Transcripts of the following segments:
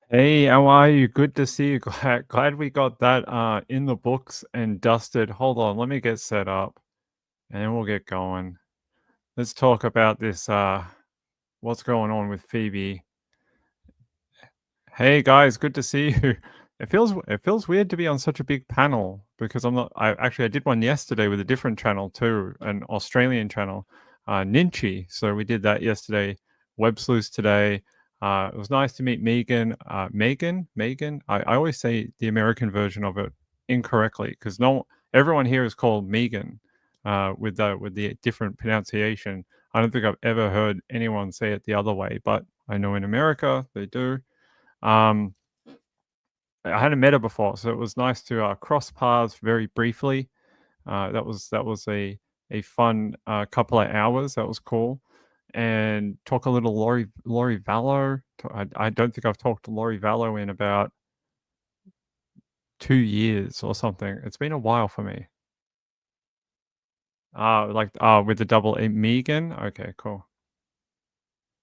Hey, how are you? Good to see you. Glad we got that in the books and dusted. Hold on, let me get set up and then we'll get going. Let's talk about this what's going on with Phoebe. Hey guys, good to see you. It feels weird to be on such a big panel because I did one yesterday with a different channel too, an Australian channel, Ninchi. So we did that yesterday. Web Sleuths today. It was nice to meet Megan. Megan. I always say the American version of it incorrectly because everyone here is called Megan, with the different pronunciation. I don't think I've ever heard anyone say it the other way, but I know in America they do. Um, I hadn't met her before, so it was nice to cross paths very briefly. That was a fun couple of hours. That was cool, and talk a little Lori Vallow. I don't think I've talked to Lori Vallow in about 2 years or something. It's been a while for me. With the double A, Megan. Okay, cool.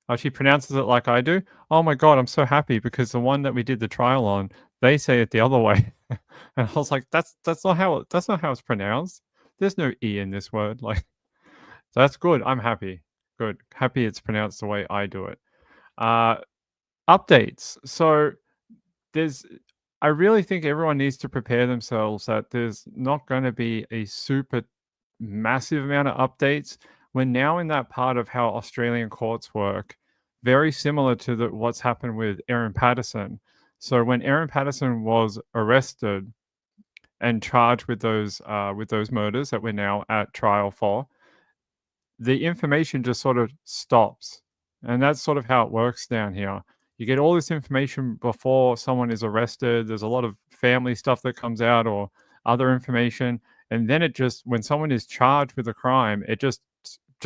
Oh, she pronounces it like I do? Oh my god, I'm so happy because the one that we did the trial on, they say it the other way. And I was like, that's not how it's pronounced. There's no E in this word." Like, so that's good. I'm happy. Good. Happy it's pronounced the way I do it. Uh, Updates. So there's I really think everyone needs to prepare themselves that there's not gonna be a super massive amount of updates. We're now in that part of how Australian courts work, very similar to what's happened with Aaron Patterson. So when Aaron Patterson was arrested and charged with those murders that we're now at trial for, the information just sort of stops. And that's sort of how it works down here. You get all this information before someone is arrested. There's a lot of family stuff that comes out or other information. And then when someone is charged with a crime, it just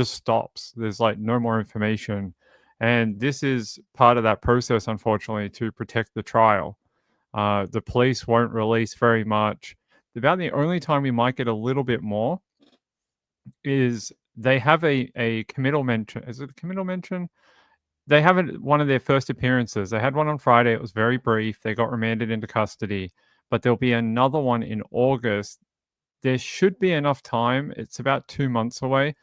stops. There's like no more information. And this is part of that process, unfortunately, to protect the trial. The police won't release very much. About the only time we might get a little bit more is they have a committal mention. Is it a committal mention? They have one of their first appearances. They had one on Friday. It was very brief. They got remanded into custody, but there'll be another one in August. There should be enough time. It's about 2 months away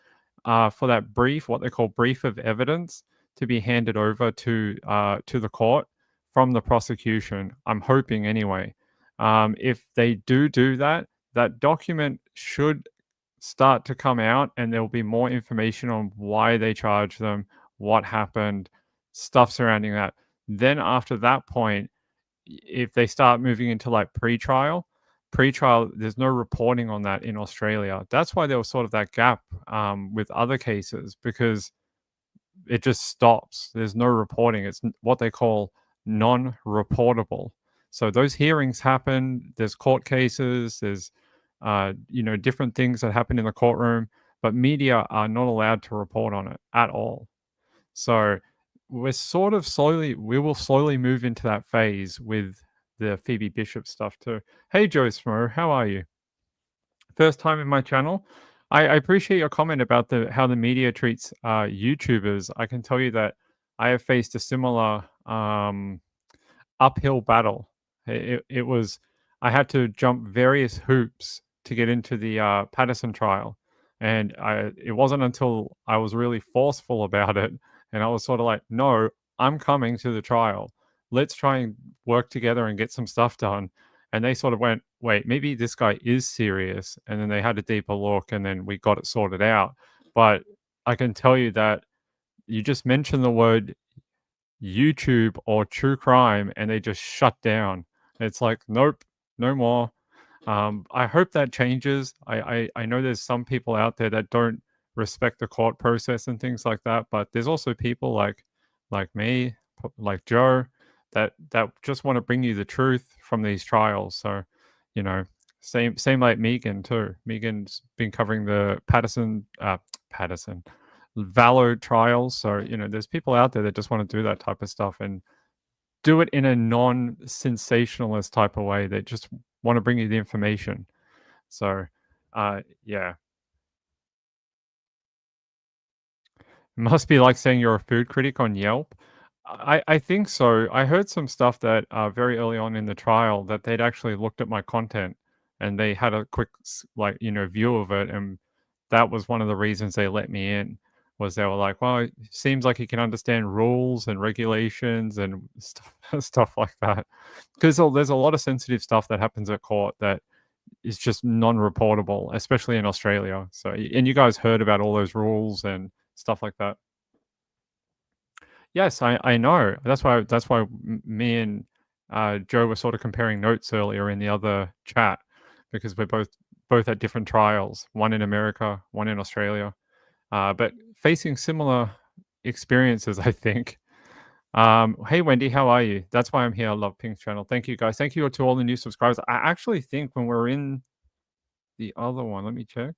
for that brief, what they call brief of evidence, to be handed over to the court from the prosecution. I'm hoping anyway. If they do that, that document should start to come out, and there will be more information on why they charged them, what happened, stuff surrounding that. Then after that point, if they start moving into like pre-trial, there's no reporting on that in Australia. That's why there was sort of that gap with other cases because it just stops. There's no reporting. It's what they call non-reportable. So those hearings happen. There's court cases. There's different things that happen in the courtroom, but media are not allowed to report on it at all. So we will slowly move into that phase with the Phoebe Bishop stuff too. Hey Joe Smo, how are you? First time in my channel. I appreciate your comment about how the media treats YouTubers. I can tell you that I have faced a similar uphill battle. It was I had to jump various hoops to get into the Patterson trial, and it wasn't until I was really forceful about it, and I was sort of like, "No, I'm coming to the trial. Let's try and work together and get some stuff done." And they sort of went, "Wait, maybe this guy is serious." And then they had a deeper look, and then we got it sorted out. But I can tell you that you just mentioned the word YouTube or true crime and they just shut down. It's like, nope, no more. I hope that changes. I know there's some people out there that don't respect the court process and things like that, but there's also people like me, like Joe, that just want to bring you the truth from these trials. So, you know, same like Megan too. Megan's been covering the Patterson Valor trials. So, there's people out there that just want to do that type of stuff and do it in a non-sensationalist type of way. They just want to bring you the information. So, yeah, it must be like saying you're a food critic on Yelp. I think so. I heard some stuff that, very early on in the trial that they'd actually looked at my content and they had a quick like, view of it, and that was one of the reasons they let me in, was they were like, "Well, it seems like he can understand rules and regulations and stuff stuff like that." 'Cause there's a lot of sensitive stuff that happens at court that is just non-reportable, especially in Australia. So and you guys heard about all those rules and stuff like that. Yes, I know. That's why me and, Joe were sort of comparing notes earlier in the other chat, because we're both at different trials, one in America, one in Australia, but facing similar experiences, I think. Hey, Wendy, how are you? That's why I'm here. I love Pink's channel. Thank you, guys. Thank you to all the new subscribers. I actually think when we're in the other one, let me check.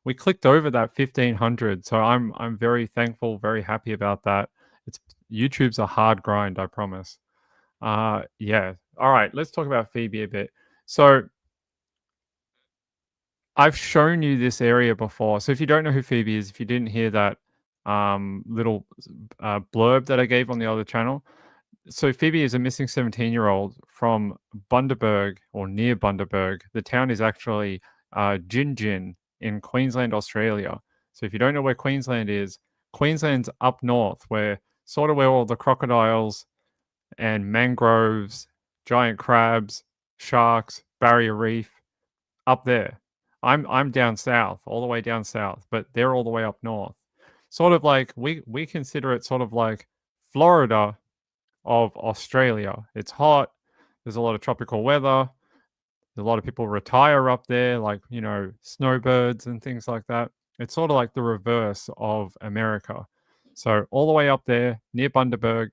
We clicked over that 1,500, so I'm very thankful, very happy about that. It's YouTube's a hard grind, I promise. Yeah. All right, let's talk about Phoebe a bit. So I've shown you this area before. So if you don't know who Phoebe is, if you didn't hear that little blurb that I gave on the other channel, so Phoebe is a missing 17-year-old from Bundaberg or near Bundaberg. The town is actually Gin Gin in Queensland, Australia. So if you don't know where Queensland is, Queensland's up north, where sort of where all the crocodiles and mangroves, giant crabs, sharks, barrier reef, up there. I'm down south, all the way down south, but they're all the way up north. Sort of like we consider it sort of like Florida of Australia. It's hot. There's a lot of tropical weather. A lot of people retire up there, like, snowbirds and things like that. It's sort of like the reverse of America. So, all the way up there near Bundaberg,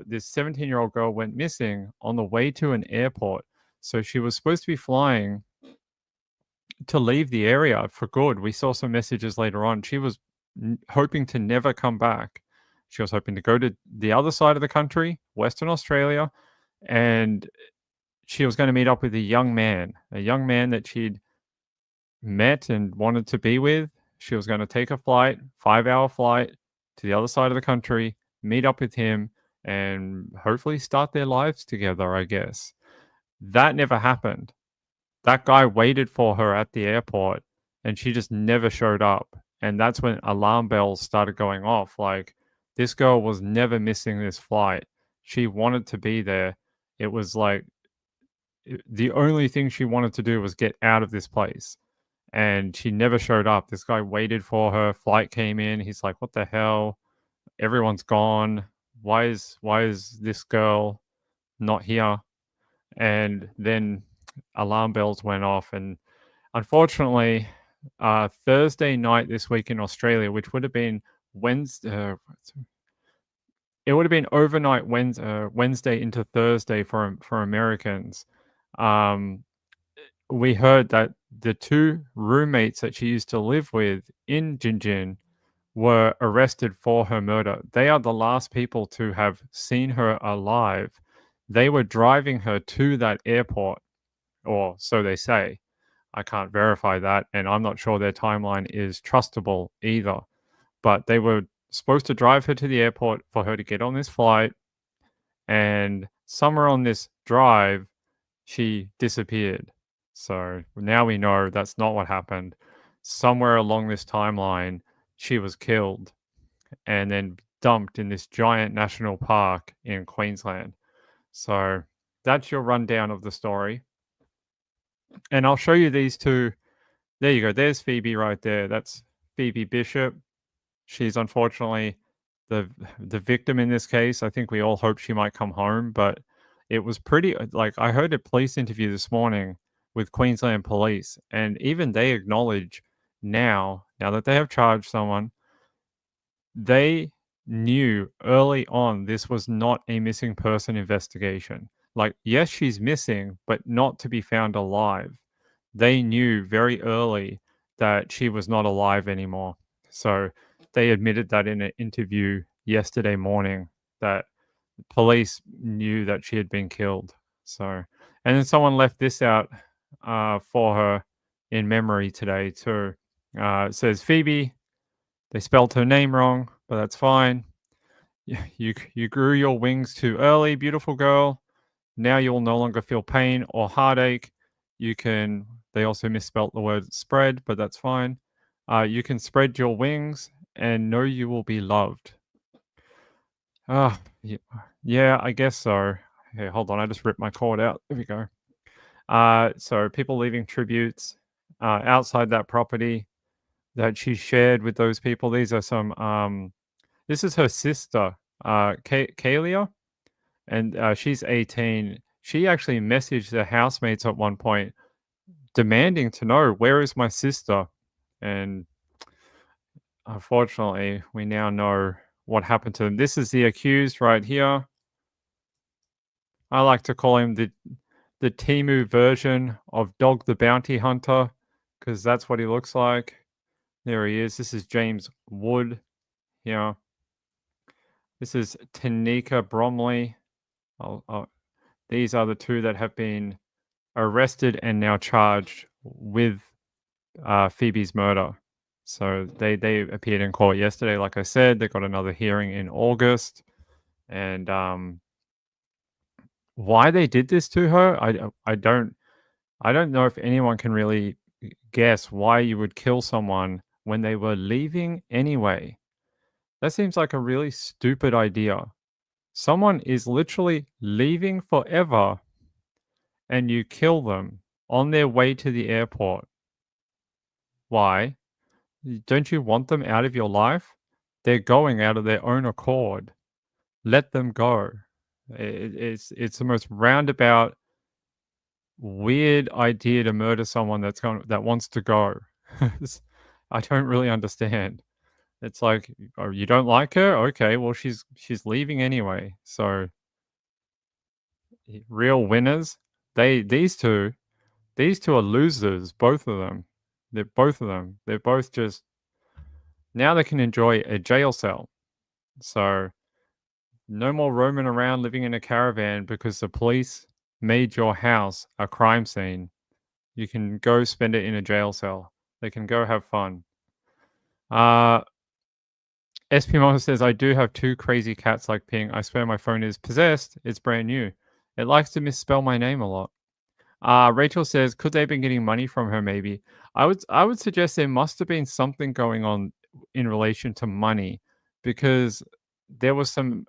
this 17-year-old girl went missing on the way to an airport. So, she was supposed to be flying to leave the area for good. We saw some messages later on. She was hoping to never come back. She was hoping to go to the other side of the country, Western Australia, and she was going to meet up with a young man that she'd met and wanted to be with. She was going to take a flight, 5-hour flight to the other side of the country, meet up with him, and hopefully start their lives together, I guess. That never happened. That guy waited for her at the airport and she just never showed up. And that's when alarm bells started going off. Like, this girl was never missing this flight. She wanted to be there. It was like the only thing she wanted to do was get out of this place. And she never showed up. This guy waited for her. Flight came in. He's like, "What the hell? Everyone's gone. Why is this girl not here?" And then alarm bells went off, and unfortunately, Thursday night this week in Australia, which would have been Wednesday, it would have been overnight Wednesday into Thursday for Americans. Um, we heard that the two roommates that she used to live with in Jinjin were arrested for her murder. They are the last people to have seen her alive. They were driving her to that airport, or so they say. I can't verify that, and I'm not sure their timeline is trustable either. But they were supposed to drive her to the airport for her to get on this flight, and somewhere on this drive, she disappeared. So now we know that's not what happened. Somewhere along this timeline, she was killed and then dumped in this giant national park in Queensland. So that's your rundown of the story. And I'll show you these two. There you go. There's Phoebe right there. That's Phoebe Bishop. She's unfortunately the victim in this case. I think we all hope she might come home, but it was pretty like I heard a police interview this morning with Queensland Police, and even they acknowledge now that they have charged someone, they knew early on this was not a missing person investigation. Like, yes, she's missing, but not to be found alive. They knew very early that she was not alive anymore. So they admitted that in an interview yesterday morning, that police knew that she had been killed. So, and then someone left this out for her in memory today too. It says Phoebe. They spelled her name wrong, but that's fine. You grew your wings too early, beautiful girl. Now you'll no longer feel pain or heartache. You can they also misspelt the word spread, but that's fine. You can spread your wings and know you will be loved. Ah, yeah, I guess so. Here, hold on, I just ripped my cord out. There we go. So people leaving tributes outside that property that she shared with those people. These are some. This is her sister, Kalia, and she's 18. She actually messaged the housemates at one point, demanding to know where is my sister, and unfortunately, we now know what happened to them. This is the accused right here. I like to call him the Timu version of Dog the Bounty Hunter, because that's what he looks like. There he is. This is James Wood. Yeah. This is Tanika Bromley. These are the two that have been arrested and now charged with Phoebe's murder. So they appeared in court yesterday. Like I said, they got another hearing in August, and why they did this to her, I don't know if anyone can really guess why you would kill someone when they were leaving anyway. That seems like a really stupid idea. Someone is literally leaving forever and you kill them on their way to the airport. Why? Don't you want them out of your life? They're going out of their own accord. Let them go. It's the most roundabout, weird idea to murder someone that wants to go. I don't really understand. It's like, oh, you don't like her? Okay, well she's leaving anyway. So real winners. These two are losers, both of them. They're both of them. They're both just now they can enjoy a jail cell. So no more roaming around living in a caravan because the police made your house a crime scene. You can go spend it in a jail cell. They can go have fun. SP Mama says, I do have two crazy cats like Ping. I swear my phone is possessed. It's brand new. It likes to misspell my name a lot. Rachel says, could they have been getting money from her maybe? I would suggest there must have been something going on in relation to money because there was some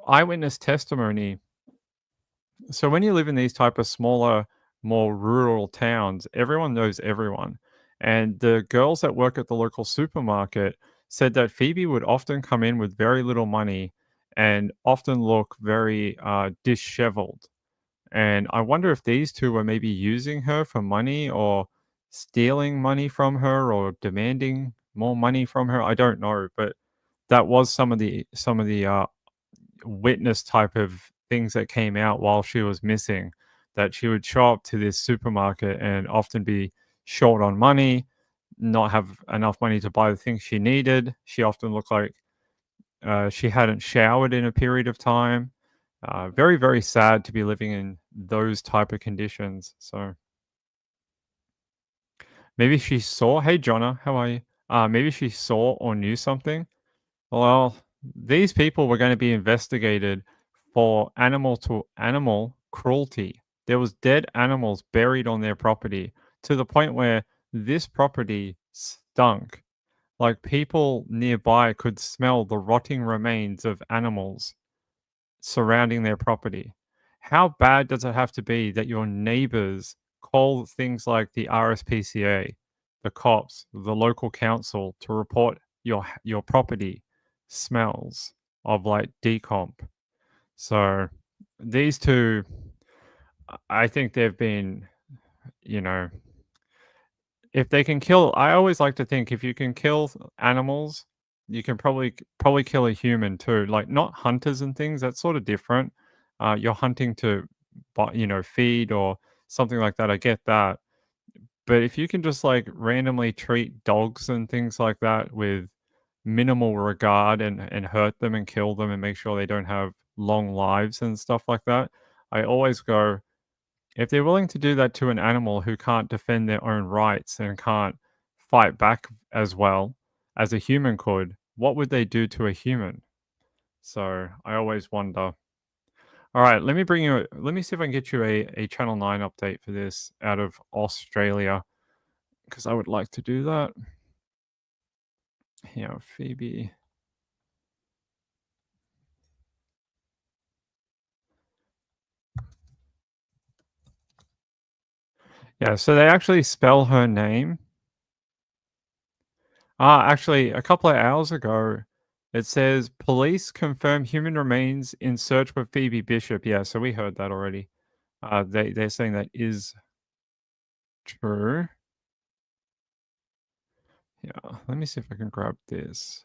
eyewitness testimony. So when you live in these type of smaller, more rural towns, everyone knows everyone. And the girls that work at the local supermarket said that Phoebe would often come in with very little money and often look very disheveled. And I wonder if these two were maybe using her for money or stealing money from her or demanding more money from her. I don't know, but that was some of the witness type of things that came out while she was missing. That she would show up to this supermarket and often be short on money, not have enough money to buy the things she needed. She often looked like she hadn't showered in a period of time. Very, very sad to be living in those type of conditions. So maybe she saw. Hey, Jonna, how are you? Maybe she saw or knew something. Well, these people were going to be investigated for animal to animal cruelty. There was dead animals buried on their property to the point where this property stunk. Like people nearby could smell the rotting remains of animals surrounding their property. How bad does it have to be that your neighbors call things like the RSPCA, the cops, the local council to report your property smells of like decomp? So these two, I think they've been, you know, if they can kill, I always like to think if you can kill animals, you can probably kill a human too. Like not hunters and things. That's sort of different. You're hunting to, feed or something like that. I get that. But if you can just like randomly treat dogs and things like that with minimal regard and hurt them and kill them and make sure they don't have long lives and stuff like that, I always go, if they're willing to do that to an animal who can't defend their own rights and can't fight back as well as a human could, what would they do to a human? So I always wonder. All right, let me see if I can get you a Channel 9 update for this out of Australia, because I would like to do that. Here, Phoebe. Yeah, so they actually spell her name. Actually, a couple of hours ago, it says police confirm human remains in search for Phoebe Bishop. Yeah, so we heard that already. They're saying that is true. Yeah, let me see if I can grab this.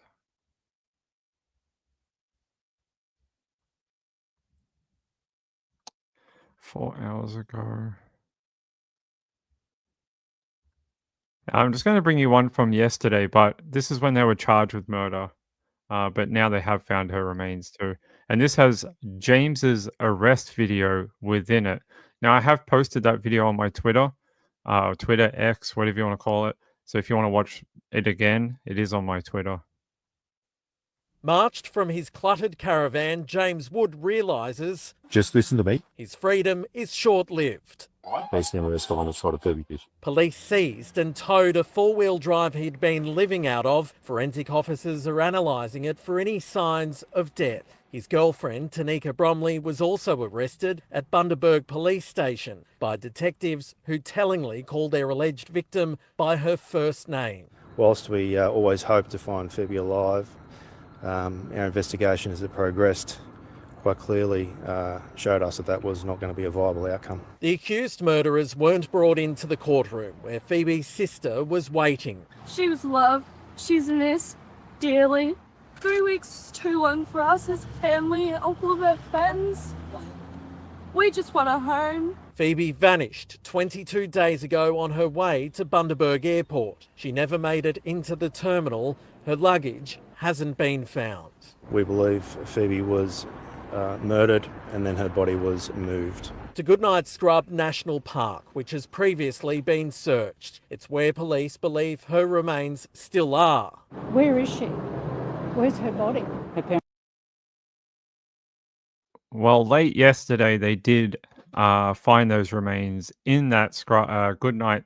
Four hours ago. I'm just going to bring you one from yesterday, but this is when they were charged with murder. But now they have found her remains too. And this has James's arrest video within it. Now, I have posted that video on my Twitter, Twitter X, whatever you want to call it. So if you want to watch it again, it is on my Twitter. Marched from his cluttered caravan, James Wood realises just listen to me. His freedom is short-lived. Police seized and towed a four-wheel drive he'd been living out of. Forensic officers are analysing it for any signs of death. His girlfriend, Tanika Bromley, was also arrested at Bundaberg Police Station by detectives who tellingly called their alleged victim by her first name. Whilst we always hope to find Phoebe alive, our investigation as it progressed quite clearly showed us that that was not going to be a viable outcome. The accused murderers weren't brought into the courtroom where Phoebe's sister was waiting. She was loved. She's missed dearly. 3 weeks is too long for us as a family and all of our friends. We just want a home. Phoebe vanished 22 days ago on her way to Bundaberg Airport. She never made it into the terminal. Her luggage hasn't been found. We believe Phoebe was murdered and then her body was moved. To Goodnight Scrub National Park, which has previously been searched. It's where police believe her remains still are. Where is she? Where's her body? Well, late yesterday, they did find those remains in that Goodnight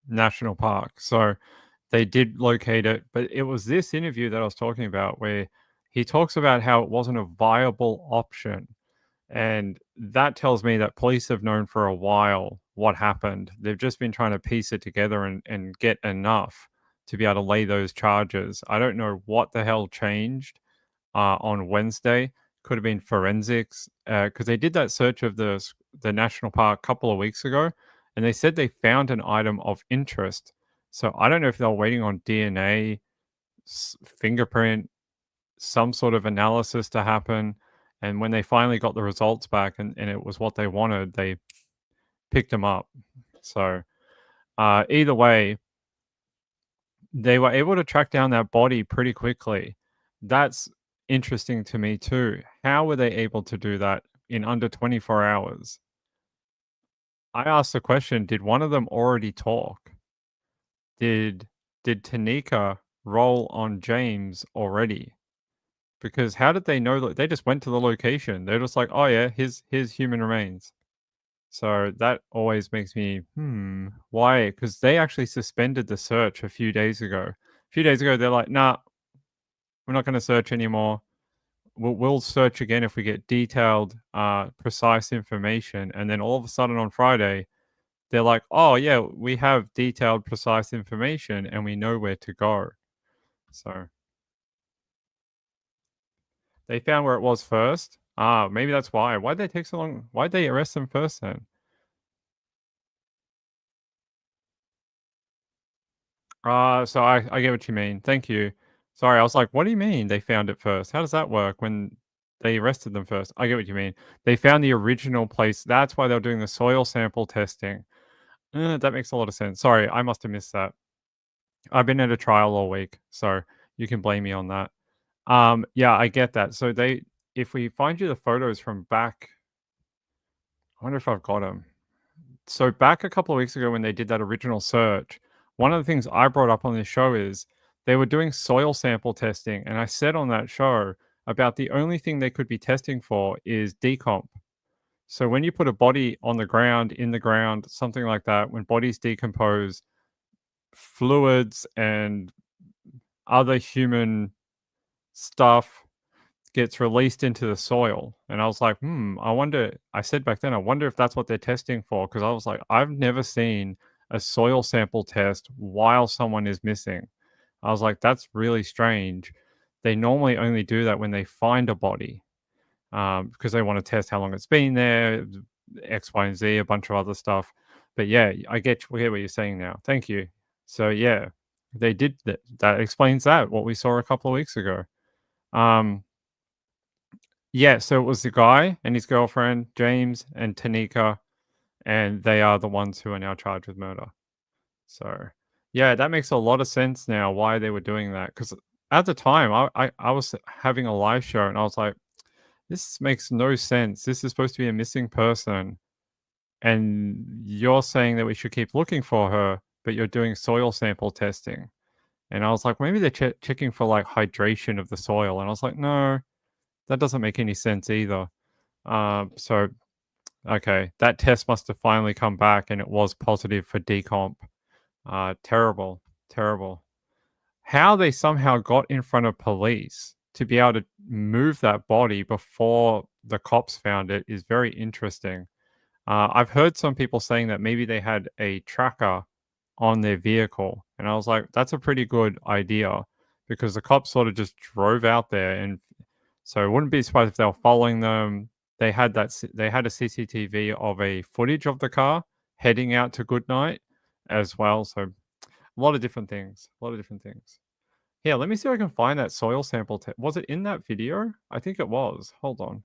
National Park. So they did locate it. But it was this interview that I was talking about where he talks about how it wasn't a viable option. And that tells me that police have known for a while what happened. They've just been trying to piece it together and get enough to be able to lay those charges. I don't know what the hell changed on Wednesday. Could have been forensics, because they did that search of the national park a couple of weeks ago, and they said they found an item of interest. So I don't know if they're waiting on DNA, fingerprint, some sort of analysis to happen. And when they finally got the results back and it was what they wanted, they picked them up. So either way, they were able to track down that body pretty quickly. That's interesting to me too. How were they able to do that in under 24 hours? I asked the question, did one of them already talk? Did Tanika roll on James already? Because how did they know that they just went to the location? They're just like, oh yeah, here's human remains. So that always makes me, why? Because they actually suspended the search a few days ago. A few days ago, they're like, nah, we're not going to search anymore. We'll search again if we get detailed, precise information. And then all of a sudden on Friday, they're like, oh yeah, we have detailed, precise information and we know where to go. So they found where it was first. Maybe that's why. Why'd they take so long? Why'd they arrest them first then? So I get what you mean. Thank you. Sorry, I was like, what do you mean they found it first? How does that work when they arrested them first? I get what you mean. They found the original place. That's why they were doing the soil sample testing. That makes a lot of sense. Sorry, I must have missed that. I've been at a trial all week, so you can blame me on that. Yeah, I get that. So if we find you the photos from back, I wonder if I've got them. So back a couple of weeks ago when they did that original search, one of the things I brought up on this show is they were doing soil sample testing. And I said on that show about the only thing they could be testing for is decomp. So when you put a body on the ground, in the ground, something like that, when bodies decompose, fluids and other human stuff gets released into the soil. And I was like, I wonder, I said back then, I wonder if that's what they're testing for. Because I was like, I've never seen a soil sample test while someone is missing. I was like, that's really strange. They normally only do that when they find a body, because they want to test how long it's been there, X, Y, and Z, a bunch of other stuff. But yeah, I get what you're saying now. Thank you. So yeah, they did that. That explains that, what we saw a couple of weeks ago. Yeah, so it was the guy and his girlfriend, James and Tanika, and they are the ones who are now charged with murder. So yeah, that makes a lot of sense now why they were doing that. Because at the time, I was having a live show and I was like, this makes no sense. This is supposed to be a missing person. And you're saying that we should keep looking for her, but you're doing soil sample testing. And I was like, maybe they're checking for like hydration of the soil. And I was like, no, that doesn't make any sense either. So, okay, that test must have finally come back and it was positive for decomp. Terrible, terrible. How they somehow got in front of police to be able to move that body before the cops found it is very interesting. I've heard some people saying that maybe they had a tracker on their vehicle. And I was like, that's a pretty good idea because the cops sort of just drove out there. And so I wouldn't be surprised if they were following them. They had a CCTV of a footage of the car heading out to Goodnight as well. So a lot of different things. Yeah, let me see if I can find that soil sample. Was it in that video? I think it was. Hold on.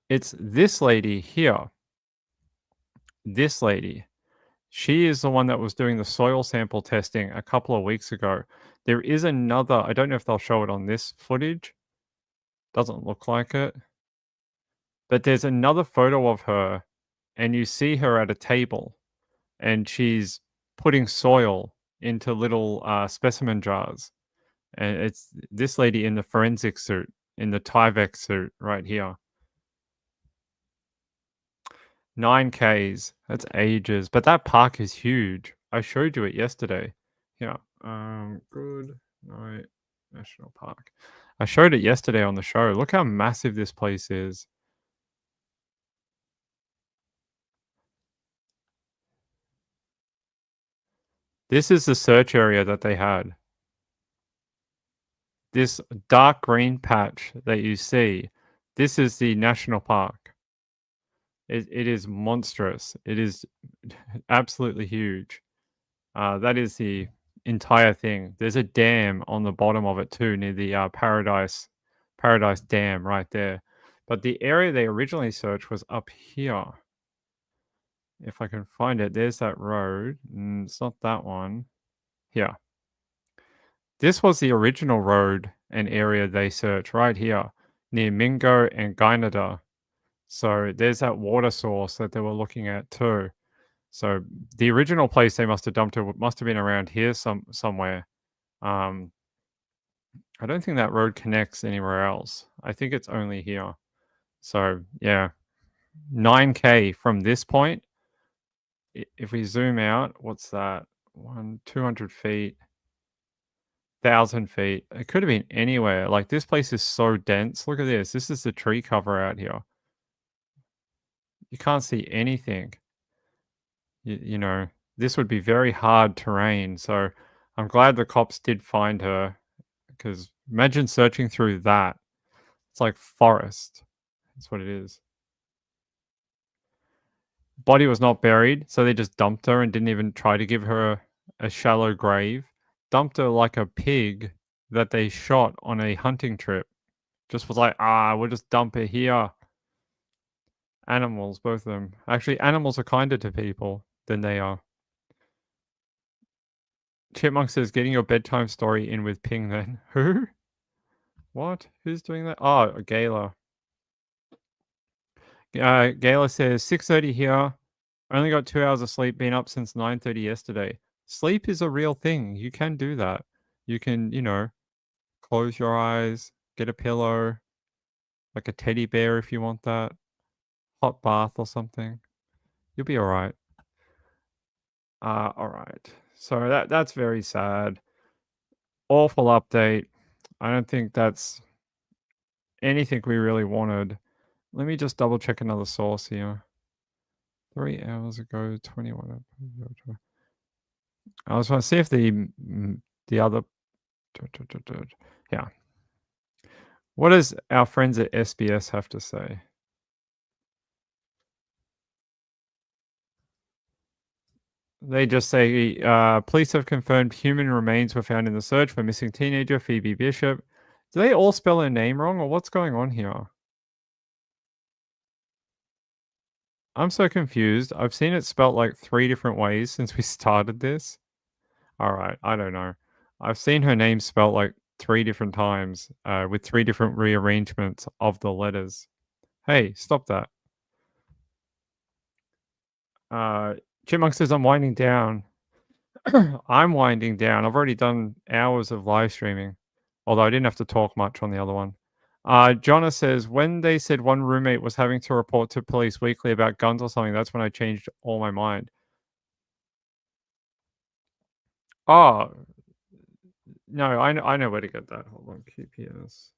It's this lady here. This lady. She is the one that was doing the soil sample testing a couple of weeks ago. There is another, I don't know if they'll show it on this footage. Doesn't look like it. But there's another photo of her, and you see her at a table, and she's putting soil into little specimen jars. And it's this lady in the forensic suit, in the Tyvek suit right here. 9Ks. That's ages. But that park is huge. I showed you it yesterday. Yeah. Good Night National Park. I showed it yesterday on the show. Look how massive this place is. This is the search area that they had. This dark green patch that you see, this is the national park. It is monstrous. It is absolutely huge. That is the entire thing. There's a dam on the bottom of it too, near the Paradise Dam right there. But the area they originally searched was up here. If I can find it, there's that road. It's not that one. Here. This was the original road and area they searched right here, near Mingo and Gainada. So there's that water source that they were looking at too. So the original place they must have dumped it must have been around here somewhere. I don't think that road connects anywhere else. I think it's only here. So yeah, 9K from this point. If we zoom out, what's that? 200 feet, 1,000 feet. It could have been anywhere. Like this place is so dense. Look at this. This is the tree cover out here. You can't see anything. You know, this would be very hard terrain. So I'm glad the cops did find her, because imagine searching through that. It's like forest. That's what it is. Body was not buried, so they just dumped her and didn't even try to give her a shallow grave. Dumped her like a pig that they shot on a hunting trip. Just was like, we'll just dump her here. Animals, both of them. Actually, animals are kinder to people than they are. Chipmunk says, getting your bedtime story in with Ping then. Who? What? Who's doing that? Oh, Gayla. Gayla says, 6:30 here. Only got 2 hours of sleep. Been up since 9:30 yesterday. Sleep is a real thing. You can do that. You can, close your eyes, get a pillow, like a teddy bear if you want that, hot bath or something. You'll be all right. All right. So that's very sad. Awful update. I don't think that's anything we really wanted. Let me just double check another source here. 3 hours ago, 21. I was want to see if the other. Yeah. What does our friends at SBS have to say? They just say police have confirmed human remains were found in the search for missing teenager Phoebe Bishop. Do they all spell her name wrong, or what's going on here? I'm so confused. I've seen it spelt like 3 different ways since we started this. All right, I don't know. I've seen her name spelt like 3 different times with 3 different rearrangements of the letters. Hey, stop that. Chipmunk says I'm winding down. I'm winding down. I've already done hours of live streaming, although I didn't have to talk much on the other one. Jonna says, when they said one roommate was having to report to police weekly about guns or something, that's when I changed all my mind. Oh, no, I know where to get that. Hold on, QPS.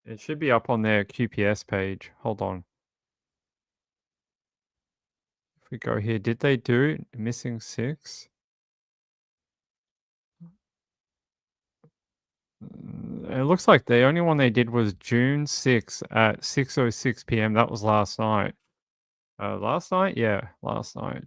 It should be up on their QPS page. Hold on. If we go here, did they do missing 6? It looks like the only one they did was June 6 at 6:06 p.m. That was last night. Last night? Yeah, last night.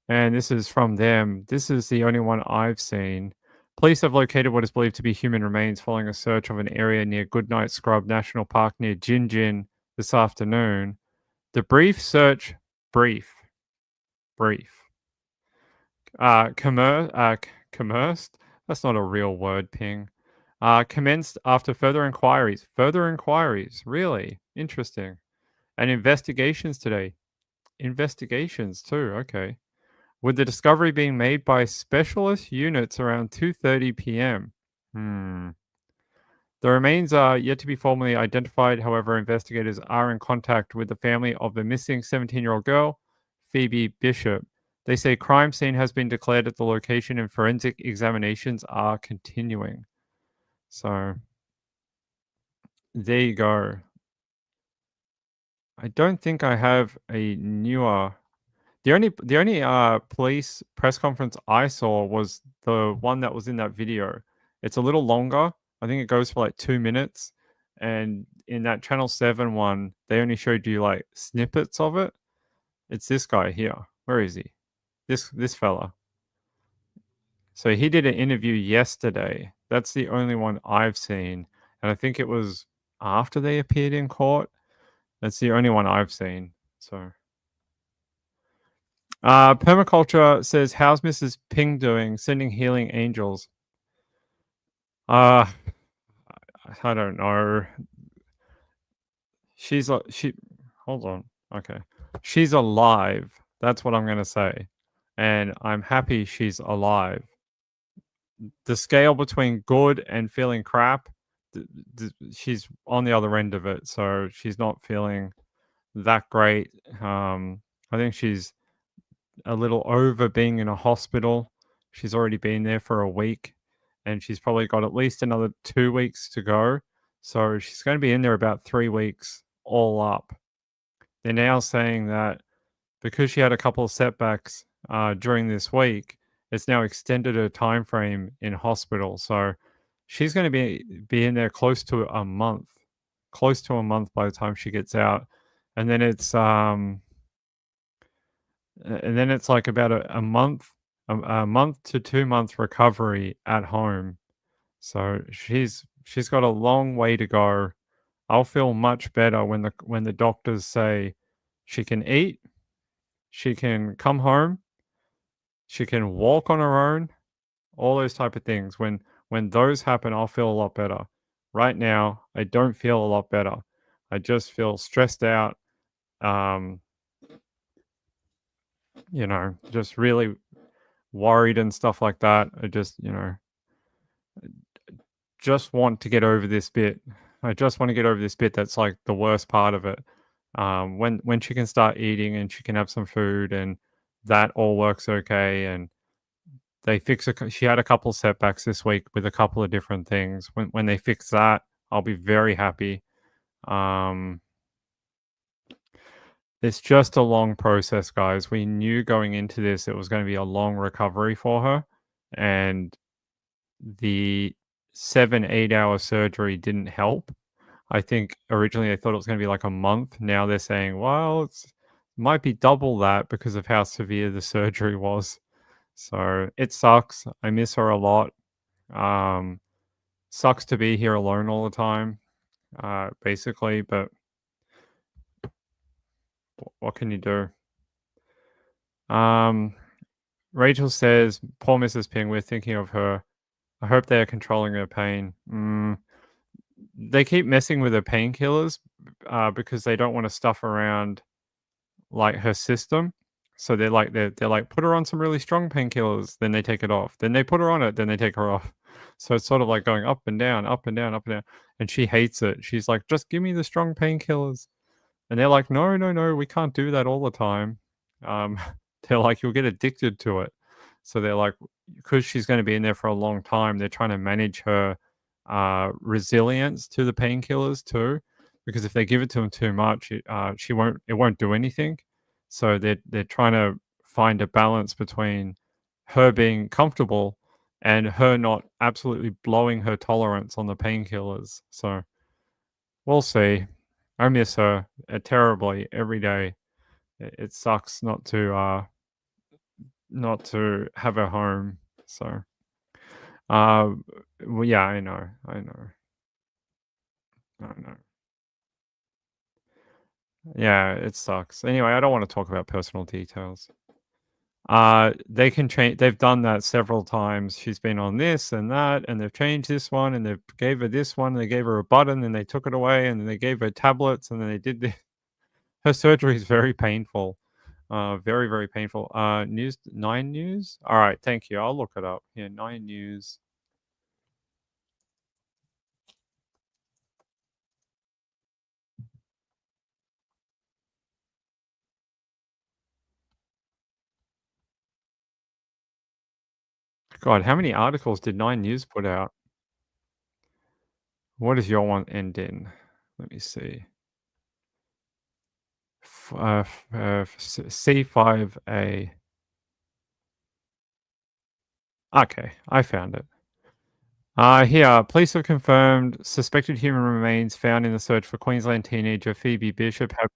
And this is from them. This is the only one I've seen. Police have located what is believed to be human remains following a search of an area near Goodnight Scrub National Park near Gin this afternoon. The brief search, brief. Commersed? That's not a real word, Ping. Commenced after further inquiries. Further inquiries, really? Interesting. And investigations today. Investigations too, okay. With the discovery being made by specialist units around 2:30 p.m. The remains are yet to be formally identified. However, investigators are in contact with the family of the missing 17-year-old girl, Phoebe Bishop. They say crime scene has been declared at the location and forensic examinations are continuing. So, there you go. I don't think I have a newer. The only police press conference I saw was the one that was in that video. It's a little longer. I think it goes for like 2 minutes. And in that Channel 7 one, they only showed you like snippets of it. It's this guy here. Where is he? This fella. So he did an interview yesterday. That's the only one I've seen. And I think it was after they appeared in court. That's the only one I've seen. So Permaculture says, how's Mrs. Ping doing? Sending healing angels. I don't know. Hold on. Okay. She's alive. That's what I'm going to say. And I'm happy she's alive. The scale between good and feeling crap, she's on the other end of it. So she's not feeling that great. I think she's a little over being in a hospital. She's already been there for a week and she's probably got at least another 2 weeks to go. So she's going to be in there about 3 weeks all up. They're now saying that because she had a couple of setbacks during this week, it's now extended her time frame in hospital. So she's going to be in there close to a month by the time she gets out. And then it's like about a month to 2 month recovery at home. So she's got a long way to go. I'll feel much better when the doctors say she can eat, she can come home, she can walk on her own, all those type of things. When those happen, I'll feel a lot better. Right now, I don't feel a lot better. I just feel stressed out. Just really worried and stuff like that. I just, just want to get over this bit. I just want to get over this bit that's like the worst part of it. When she can start eating and she can have some food and that all works okay, and they fix she had a couple setbacks this week with a couple of different things. When they fix that, I'll be very happy. It's just a long process, guys. We knew going into this it was going to be a long recovery for her, and the 7-8 hour surgery didn't help. I think originally they thought it was going to be like a month. Now they're saying, well, it might be double that because of how severe the surgery was. So it sucks. I miss her a lot. Sucks to be here alone all the time, basically, but what can you do? Rachel says, poor Mrs. Ping, we're thinking of her. I hope they are controlling her pain. They keep messing with her painkillers because they don't want to stuff around like her system. So they're like, put her on some really strong painkillers, then they take it off. Then they put her on it, then they take her off. So it's sort of like going up and down, up and down, up and down. And she hates it. She's like, just give me the strong painkillers. And they're like, no, we can't do that all the time. They're like, you'll get addicted to it. So they're like, because she's going to be in there for a long time, they're trying to manage her resilience to the painkillers too. Because if they give it to them too much, it won't do anything. So they're trying to find a balance between her being comfortable and her not absolutely blowing her tolerance on the painkillers. So we'll see. I miss her terribly every day. It sucks not to have her home. So, well, yeah, I know. Yeah, it sucks. Anyway, I don't want to talk about personal details. They can change. They've done that several times. She's been on this and that, and they've changed this one, and they gave her this one. And they gave her a button, and they took it away, and then they gave her tablets, and then they did this. Her surgery is very painful. Very, very painful. News 9 News? All right, thank you. I'll look it up. Here, 9 News. God, how many articles did 9 News put out? What does your one end in? Let me see. C5A. Okay, I found it. Here, police have confirmed suspected human remains found in the search for Queensland teenager Phoebe Bishop have...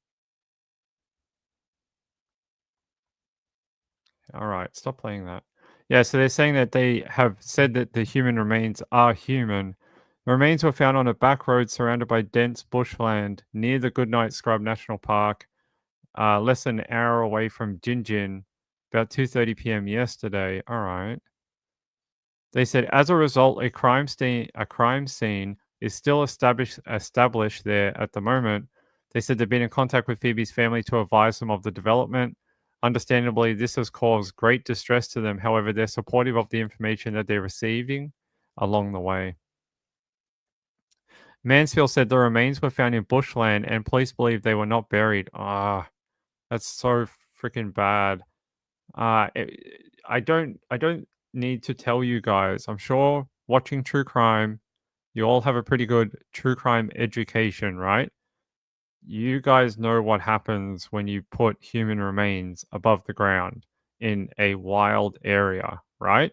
All right, stop playing that. Yeah, so they're saying that they have said that the human remains are human. The remains were found on a back road surrounded by dense bushland near the Goodnight Scrub National Park, less than an hour away from Gingin, about 2:30 p.m. yesterday. All right. They said, as a result, a crime scene is still established there at the moment. They said they've been in contact with Phoebe's family to advise them of the development. Understandably, this has caused great distress to them. However, they're supportive of the information that they're receiving along the way. Mansfield said the remains were found in bushland and police believe they were not buried. That's so freaking bad. I don't need to tell you guys. I'm sure watching true crime, you all have a pretty good true crime education, right? You guys know what happens when you put human remains above the ground in a wild area, right?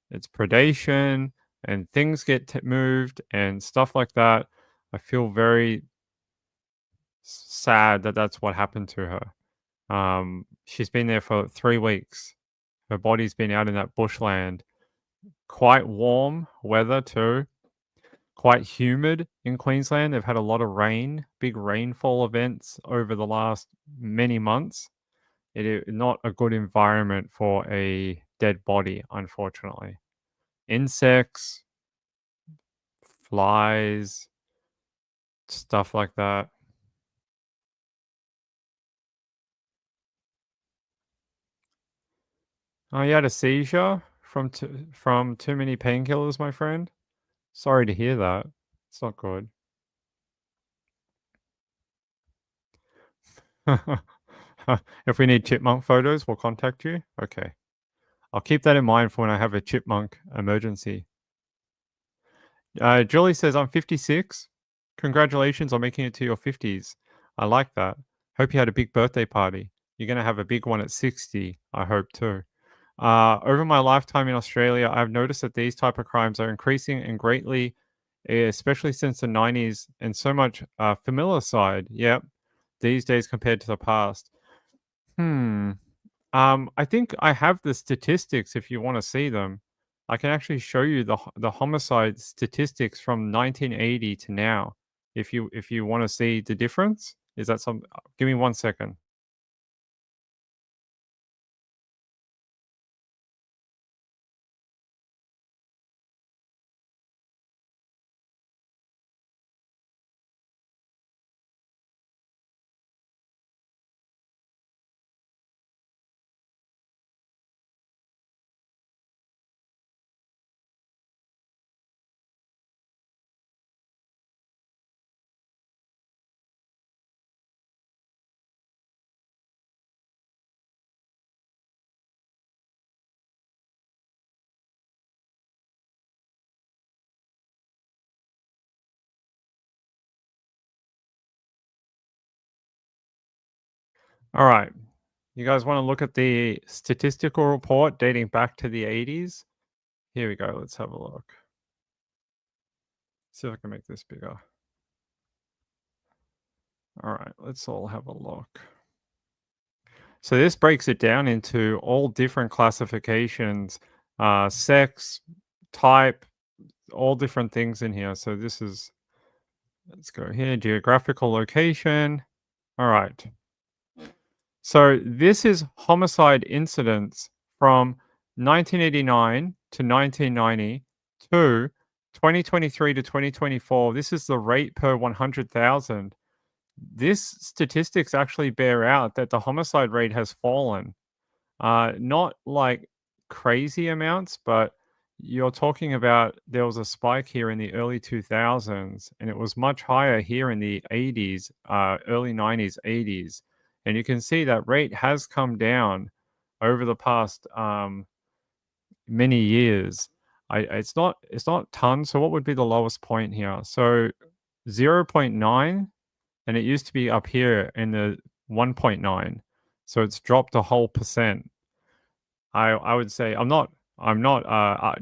It's predation and things get moved and stuff like that. I feel very sad that that's what happened to her. She's been there for 3 weeks. Her body's been out in that bushland. Quite warm weather too. Quite humid in Queensland. They've had a lot of rain, big rainfall events over the last many months. It is not a good environment for a dead body, unfortunately. Insects, flies, stuff like that. Oh, you had a seizure from too many painkillers, my friend? Sorry to hear that. It's not good. If we need chipmunk photos, we'll contact you. Okay. I'll keep that in mind for when I have a chipmunk emergency. Julie says, I'm 56. Congratulations on making it to your 50s. I like that. Hope you had a big birthday party. You're going to have a big one at 60, I hope too. Over my lifetime in Australia, I've noticed that these type of crimes are increasing and greatly, especially since the 90s, and so much familicide, yep, these days compared to the past. I think I have the statistics if you want to see them. I can actually show you the homicide statistics from 1980 to now. If you want to see the difference, is that some? Give me 1 second. All right. You guys want to look at the statistical report dating back to the 80s? Here we go. Let's have a look. See if I can make this bigger. All right, let's all have a look. So this breaks it down into all different classifications, sex, type, all different things in here. So this is, let's go here, geographical location. All right. So this is homicide incidents from 1989 to 1990 to 2023 to 2024. This is the rate per 100,000. This statistics actually bear out that the homicide rate has fallen. Not like crazy amounts, but you're talking about there was a spike here in the early 2000s, and it was much higher here in the 80s, early 90s, 80s. And you can see that rate has come down over the past many years. It's not tons. So what would be the lowest point here? So 0.9, and it used to be up here in the 1.9. So it's dropped a whole percent. I would say I'm not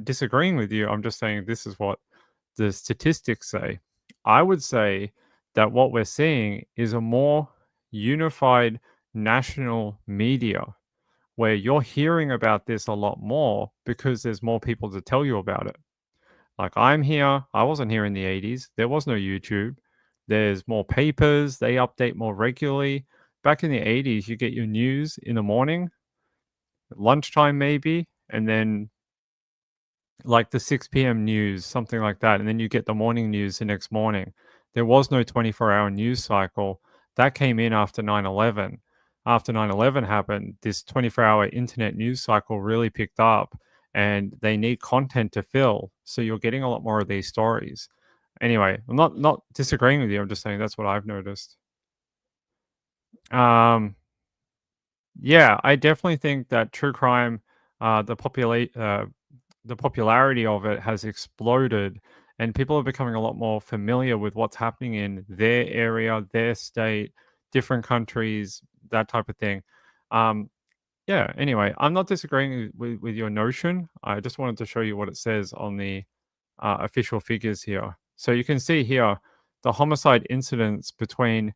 disagreeing with you. I'm just saying this is what the statistics say. I would say that what we're seeing is a more unified national media where you're hearing about this a lot more because there's more people to tell you about it. Like I'm here, I wasn't here in the 80s. There was no YouTube. There's more papers, they update more regularly. Back in the 80s, you get your news in the morning, lunchtime maybe, and then like the 6 p.m. news, something like that. And then you get the morning news the next morning. There was no 24-hour news cycle. That came in after 9/11. After 9/11 happened, this 24-hour internet news cycle really picked up, and they need content to fill. So you're getting a lot more of these stories. Anyway, I'm not disagreeing with you. I'm just saying that's what I've noticed. Yeah, I definitely think that true crime, the popularity of it has exploded, and people are becoming a lot more familiar with what's happening in their area, their state, different countries, that type of thing. Yeah, anyway, I'm not disagreeing with your notion. I just wanted to show you what it says on the official figures here. So you can see here the homicide incidents between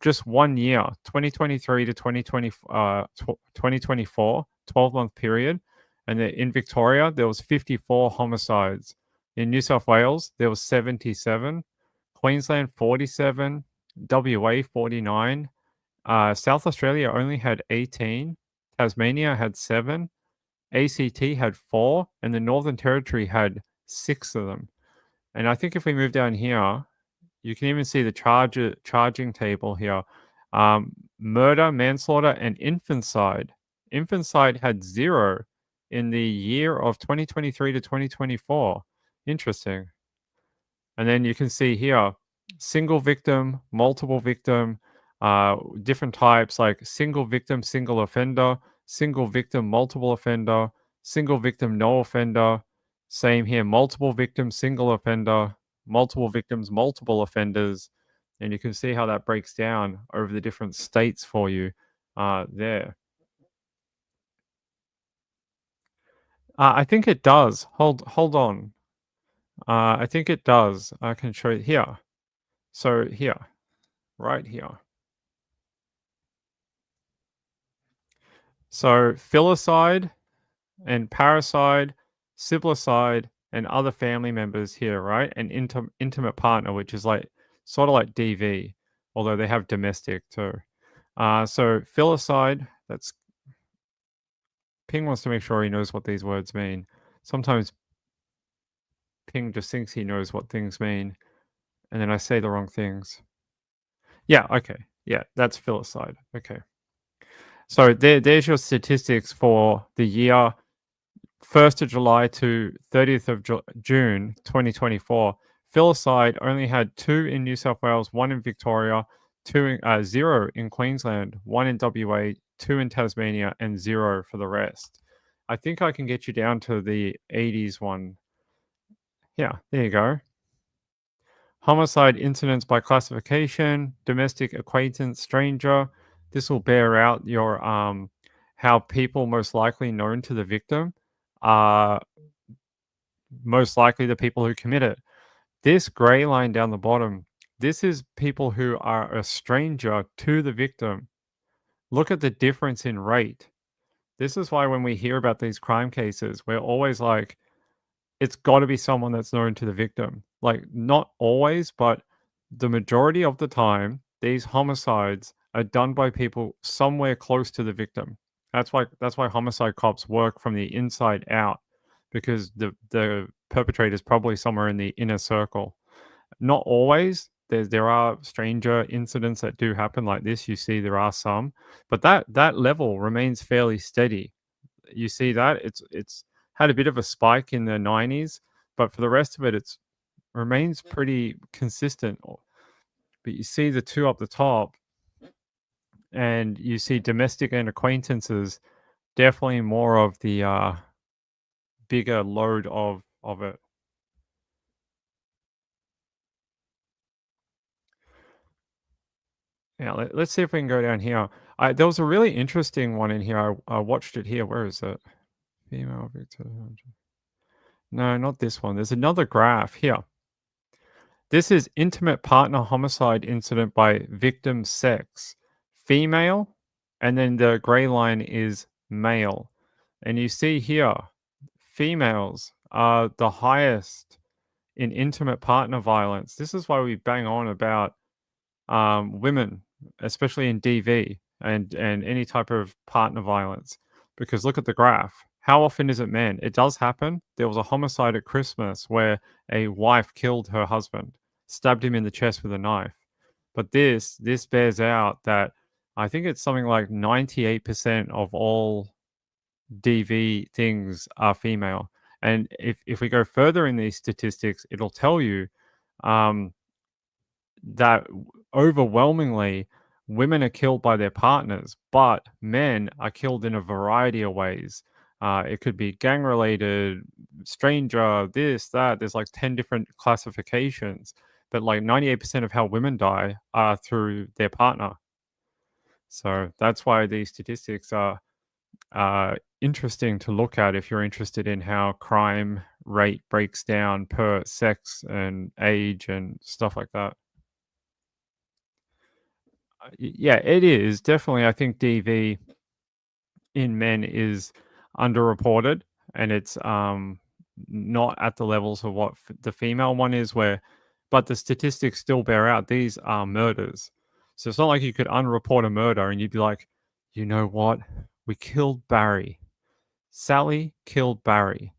just 1 year, 2023 to 2024, 12-month period. And in Victoria, there was 54 homicides. In New South Wales, there was 77. Queensland, 47. WA, 49. South Australia only had 18. Tasmania had 7. ACT had 4. And the Northern Territory had 6 of them. And I think if we move down here, you can even see the charging table here. Murder, manslaughter, and infanticide. Infanticide had 0 in the year of 2023 to 2024. Interesting. And then you can see here, single victim, multiple victim, different types like single victim, single offender, single victim, multiple offender, single victim, no offender. Same here, multiple victims, single offender, multiple victims, multiple offenders. And you can see how that breaks down over the different states for you there. I think it does. Hold on. I think it does. I can show you here. So here, right here. So filicide and parricide, siblicide, and other family members here, right? And intimate partner, which is like sort of like DV, although they have domestic too. So filicide, that's Ping wants to make sure he knows what these words mean. Sometimes Ping just thinks he knows what things mean, and then I say the wrong things. Yeah, okay. Yeah, that's filicide. Okay. So there's your statistics for the year 1st of July to 30th of June 2024. Filicide only had 2 in New South Wales, 1 in Victoria, 0 in Queensland, 1 in WA, 2 in Tasmania, and 0 for the rest. I think I can get you down to the 80s one. Yeah, there you go. Homicide incidents by classification, domestic, acquaintance, stranger. This will bear out your how people most likely known to the victim are most likely the people who commit it. This gray line down the bottom, this is people who are a stranger to the victim. Look at the difference in rate. This is why when we hear about these crime cases, we're always like, it's got to be someone that's known to the victim. Like, not always, but the majority of the time, these homicides are done by people somewhere close to the victim. That's why homicide cops work from the inside out, because the perpetrator is probably somewhere in the inner circle. Not always. There are stranger incidents that do happen like this. You see there are some, but that level remains fairly steady. You see that it's had a bit of a spike in the 90s, but for the rest of it, it's remains pretty consistent. But you see the 2 up the top, and you see domestic and acquaintances, definitely more of the bigger load of it. Yeah, let's see if we can go down here. There was a really interesting one in here. I watched it here. Where is it? Female victim. No, not this one. There's another graph here. This is intimate partner homicide incident by victim sex. Female, and then the gray line is male. And you see here, females are the highest in intimate partner violence. This is why we bang on about women, especially in DV and any type of partner violence. Because look at the graph. How often is it men? It does happen. There was a homicide at Christmas where a wife killed her husband, stabbed him in the chest with a knife. But this bears out that I think it's something like 98% of all DV things are female. And if we go further in these statistics, it'll tell you that overwhelmingly women are killed by their partners, but men are killed in a variety of ways. It could be gang related, stranger, this, that. There's like 10 different classifications, but like 98% of how women die are through their partner. So that's why these statistics are interesting to look at if you're interested in how crime rate breaks down per sex and age and stuff like that. Yeah, it is definitely. I think DV in men is underreported, and it's not at the levels of what the female one is. But the statistics still bear out these are murders. So it's not like you could unreport a murder and you'd be like, you know what, we killed Barry. Sally killed Barry.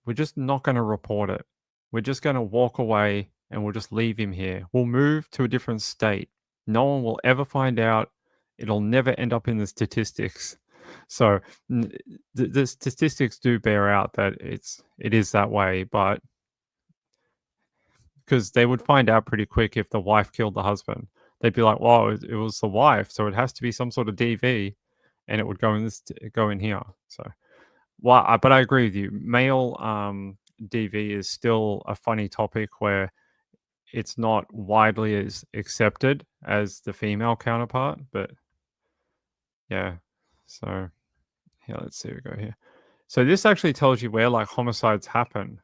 We're just not going to report it. We're just going to walk away and we'll just leave him here. We'll move to a different state. No one will ever find out. It'll never end up in the statistics. So the statistics do bear out that it is that way, but because they would find out pretty quick if the wife killed the husband. They'd be like, "Well, it was the wife, so it has to be some sort of DV," and it would go in here. So, well, but I agree with you. Male DV is still a funny topic where it's not widely as accepted as the female counterpart, but yeah. So yeah, let's see. We go here. So this actually tells you where like homicides happen.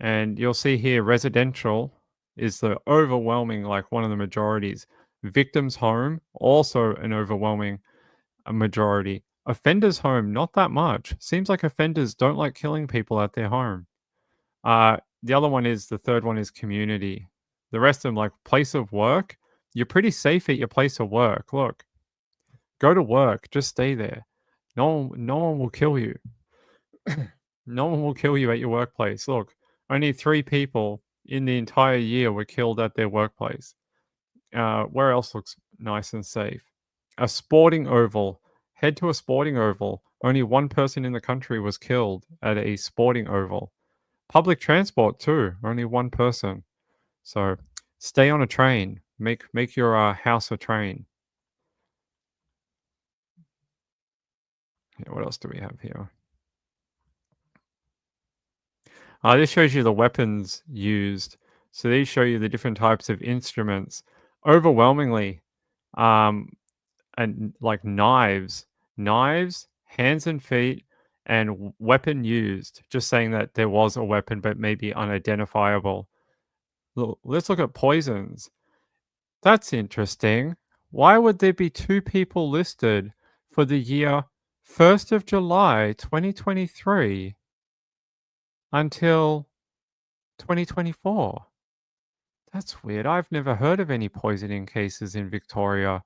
And you'll see here residential is the overwhelming, like one of the majorities. Victim's home, also an overwhelming majority. Offender's home, not that much. Seems like offenders don't like killing people at their home. The other one is, the third one is community. The rest of them, like place of work, you're pretty safe at your place of work. Look, go to work, just stay there. No one will kill you. No one will kill you at your workplace. Look, only 3 people in the entire year were killed at their workplace. Where else looks nice and safe? A sporting oval. Head to a sporting oval. Only 1 person in the country was killed at a sporting oval. Public transport too. Only 1 person. So stay on a train. Make your house a train. Yeah, what else do we have here? This shows you the weapons used. So these show you the different types of instruments. Overwhelmingly, and like knives, hands and feet, and weapon used. Just saying that there was a weapon, but maybe unidentifiable. Let's look at poisons. That's interesting. Why would there be 2 people listed for the year 1st of July 2023 until 2024? That's weird. I've never heard of any poisoning cases in Victoria.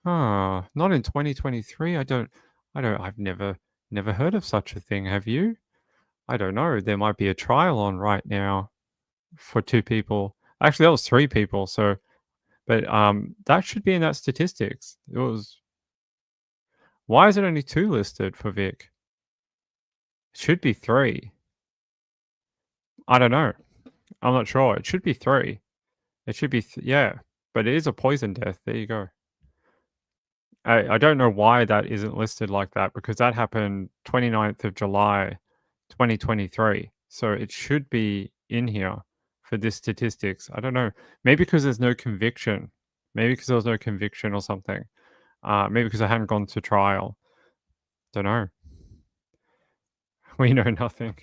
Huh, not in 2023. I've never heard of such a thing. Have you? I don't know. There might be a trial on right now for 2 people. Actually, that was 3 people. So, but that should be in that statistics. It was. Why is it only 2 listed for Vic? It should be 3. I don't know. I'm not sure. It should be 3. It should be yeah, but it is a poison death. There you go. I don't know why that isn't listed like that, because that happened 29th of July 2023. So it should be in here for this statistics. I don't know. Maybe because there's no conviction. Maybe because there was no conviction or something. Maybe because I hadn't gone to trial. Don't know. We know nothing.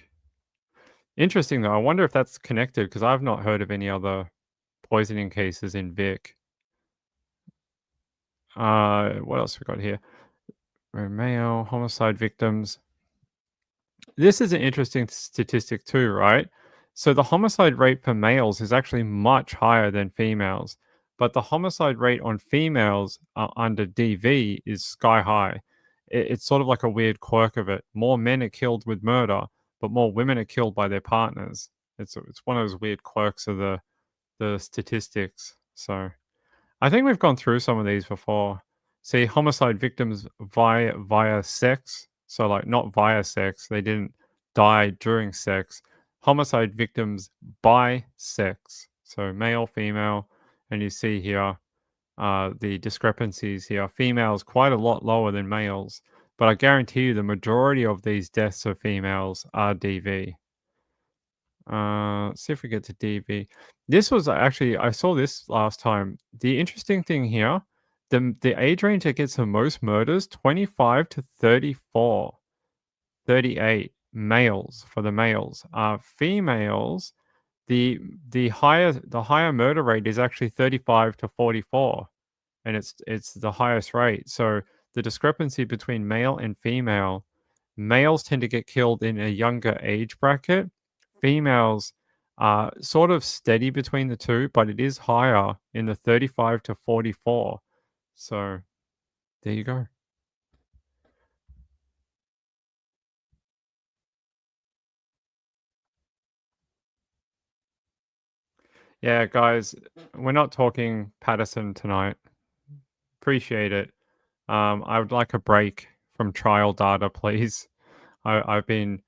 Interesting though. I wonder if that's connected, because I've not heard of any other poisoning cases in Vic. What else we got here? Male homicide victims. This is an interesting statistic too, right? So the homicide rate for males is actually much higher than females, but the homicide rate on females under DV is sky high. It's sort of like a weird quirk of it. More men are killed with murder, but more women are killed by their partners. It's one of those weird quirks of the statistics. So I think we've gone through some of these before. See, homicide victims via sex. So like not via sex, they didn't die during sex. Homicide victims by sex. So male, female, and you see here the discrepancies here. Females quite a lot lower than males, but I guarantee you the majority of these deaths of females are DV. Let's see if we get to DV. This was actually, I saw this last time. The interesting thing here, the age range that gets the most murders, 25 to 34, 38 males for the males. Females, the higher murder rate is actually 35 to 44, and it's the highest rate. So the discrepancy between male and female, males tend to get killed in a younger age bracket. Females are sort of steady between the two, but it is higher in the 35 to 44. So there you go. Yeah, guys, we're not talking Patterson tonight. Appreciate it. I would like a break from trial data, please. I've been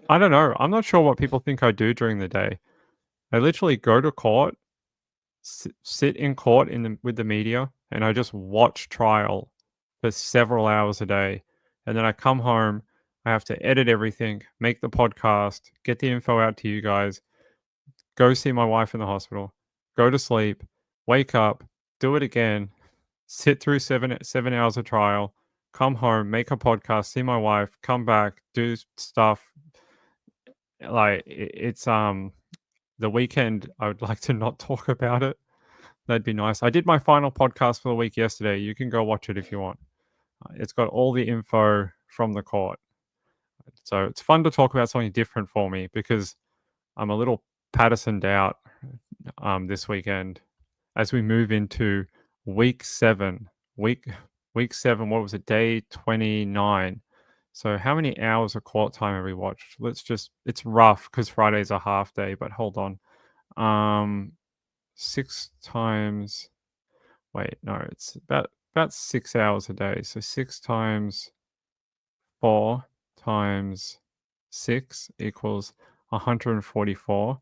I don't know. I'm not sure what people think I do during the day. I literally go to court, sit in court with the media, and I just watch trial for several hours a day. And then I come home, I have to edit everything, make the podcast, get the info out to you guys, go see my wife in the hospital, go to sleep, wake up, do it again, sit through 7 hours of trial, come home, make a podcast, see my wife, come back, do stuff. Like it's the weekend. I would like to not talk about it. That'd be nice. I did my final podcast for the week yesterday. You can go watch it if you want. It's got all the info from the court. So it's fun to talk about something different for me because I'm a little Pattersoned out this weekend as we move into week 7. Week 7, what was it? Day 29. So how many hours of court time have we watched? It's rough because Friday's a half day, but hold on. 6 times, wait, no, it's about 6 hours a day. So 6 times 4 times 6 equals 144. All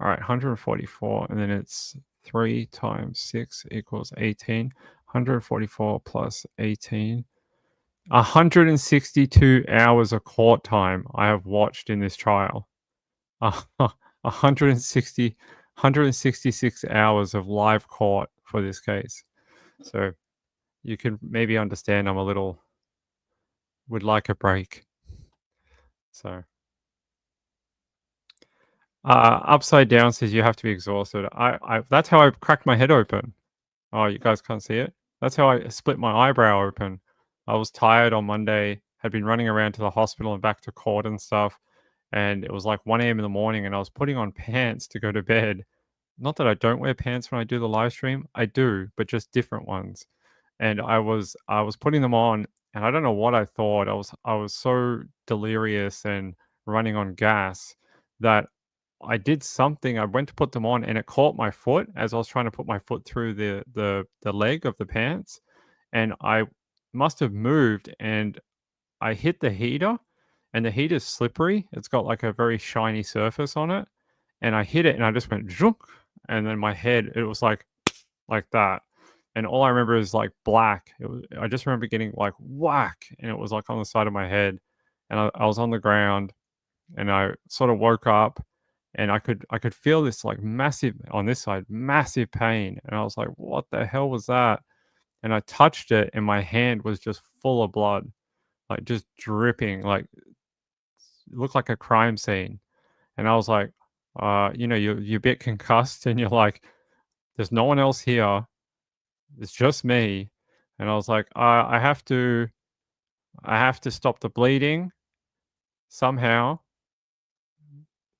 right, 144, and then it's 3 times 6 equals 18. 144 plus 18. 162 hours of court time I have watched in this trial. 166 hours of live court for this case. So you can maybe understand would like a break. So upside down says you have to be exhausted. That's how I cracked my head open. Oh, you guys can't see it? That's how I split my eyebrow open. I was tired on Monday, had been running around to the hospital and back to court and stuff. And it was like 1 a.m. in the morning and I was putting on pants to go to bed. Not that I don't wear pants when I do the live stream. I do, but just different ones. And I was putting them on and I don't know what I thought. I was so delirious and running on gas that I did something. I went to put them on and it caught my foot as I was trying to put my foot through the leg of the pants. And I must have moved and I hit the heater and the heater's slippery. It's got like a very shiny surface on it. And I hit it and I just went zhunk, and then my head, it was like that. And all I remember is like black. I just remember getting like whack and it was like on the side of my head. And I was on the ground and I sort of woke up and I could feel this like massive on this side, massive pain. And I was like, what the hell was that? And I touched it and my hand was just full of blood, like just dripping, like it looked like a crime scene. And I was like, you're a bit concussed and you're like, there's no one else here. It's just me. And I was like, I have to stop the bleeding somehow.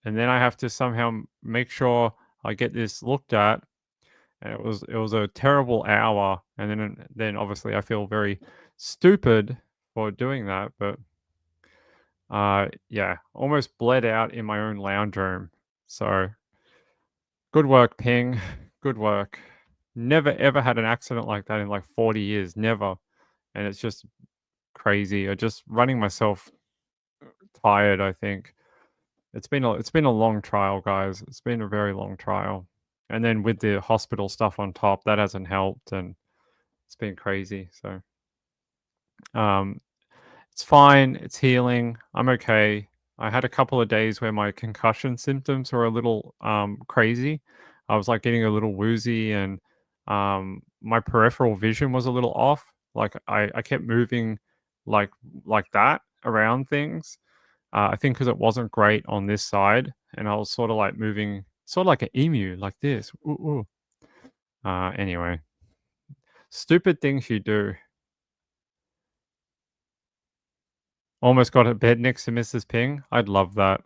And then I have to somehow make sure I get this looked at. And it was a terrible hour. And then obviously I feel very stupid for doing that. But yeah, almost bled out in my own lounge room. So good work, Ping. Good work. Never ever had an accident like that in like 40 years. Never. And it's just crazy. I just running myself tired, I think. It's been a long trial, guys. It's been a very long trial. And then with the hospital stuff on top, that hasn't helped and it's been crazy. So it's fine. It's healing. I'm okay. I had a couple of days where my concussion symptoms were a little crazy. I was like getting a little woozy and my peripheral vision was a little off. Like I kept moving like that around things. I think because it wasn't great on this side and I was sort of like moving sort of like an emu like this. Ooh, ooh. Anyway, stupid things you do. Almost got a bed next to Mrs. Ping. I'd love that.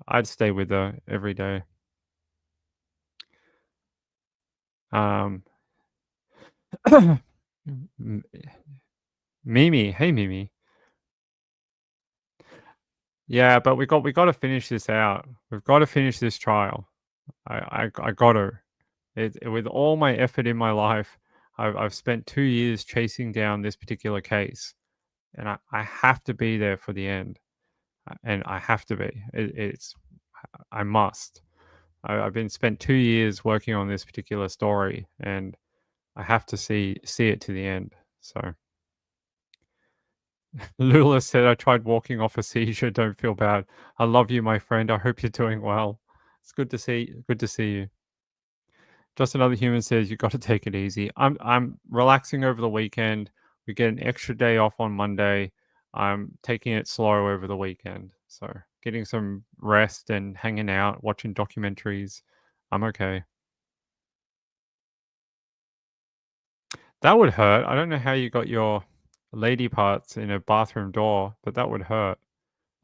I'd stay with her every day. Mimi, hey Mimi. Yeah, but we got to finish this out. We've got to finish this trial. I got to. With all my effort in my life, I've spent 2 years chasing down this particular case, and I have to be there for the end, and I have to be. I must. I've been spent 2 years working on this particular story, and I have to see it to the end. So Lula said, "I tried walking off a seizure. Don't feel bad. I love you, my friend. I hope you're doing well. It's good to see. Good to see you." Just another human says, "You got to take it easy." I'm relaxing over the weekend. We get an extra day off on Monday. I'm taking it slow over the weekend, so getting some rest and hanging out, watching documentaries. I'm okay. That would hurt. I don't know how you got your lady parts in a bathroom door, but that would hurt.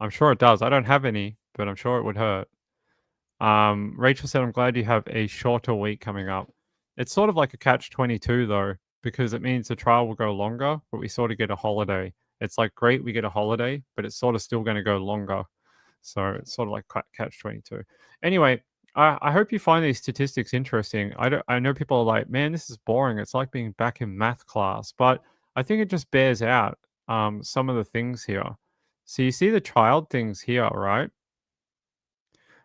I'm sure it does. I don't have any, but I'm sure it would hurt. Rachel said, "I'm glad you have a shorter week coming up." It's sort of like a catch-22 though, because it means the trial will go longer, but we sort of get a holiday. It's like, great, we get a holiday, but it's sort of still going to go longer. So it's sort of like catch-22. Anyway, I hope you find these statistics interesting. I know people are like, man, this is boring. It's like being back in math class, but I think it just bears out some of the things here. So you see the child things here, right?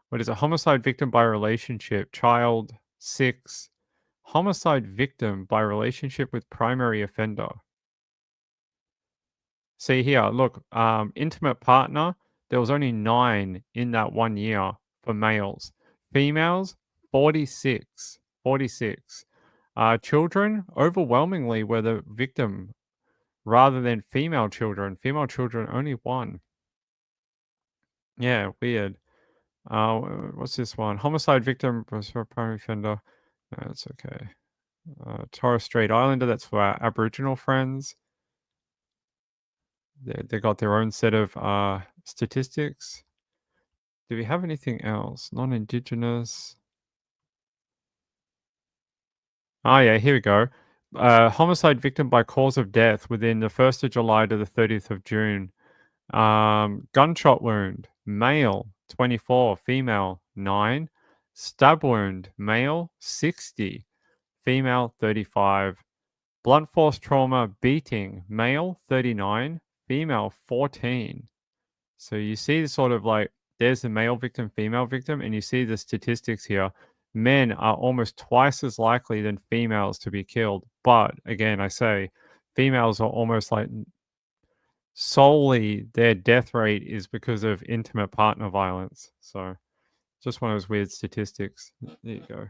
What is a homicide victim by relationship? Child 6. Homicide victim by relationship with primary offender. See here, look, intimate partner, there was only 9 in that 1 year for males. Females, 46. 46. Children, overwhelmingly, were the victim rather than female children. Female children, only 1. Yeah, weird. What's this one? Homicide victim was for primary offender. No, it's okay. Torres Strait Islander, that's for our Aboriginal friends. They got their own set of statistics. Do we have anything else? Non-Indigenous. Oh yeah, here we go. Homicide victim by cause of death within the 1st of July to the 30th of June. Gunshot wound, male, 24, female, 9. Stab wound, male, 60, female, 35. Blunt force trauma, beating, male, 39, female, 14. So you see the sort of like, there's the male victim, female victim, and you see the statistics here. Men are almost twice as likely than females to be killed. But again, I say females are almost like solely their death rate is because of intimate partner violence. So just one of those weird statistics. There you go.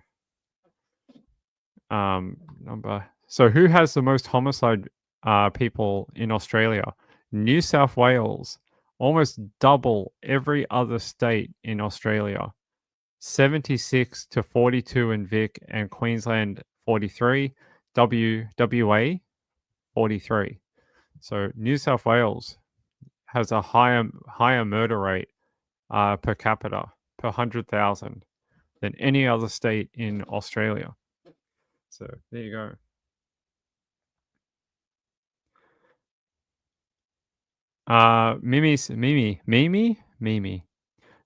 Number. So who has the most homicide people in Australia? New South Wales, almost double every other state in Australia. 76 to 42 in Vic, and Queensland 43, WA 43. So New South Wales has a higher murder rate per capita per 100,000 than any other state in Australia. So there you go. Mimi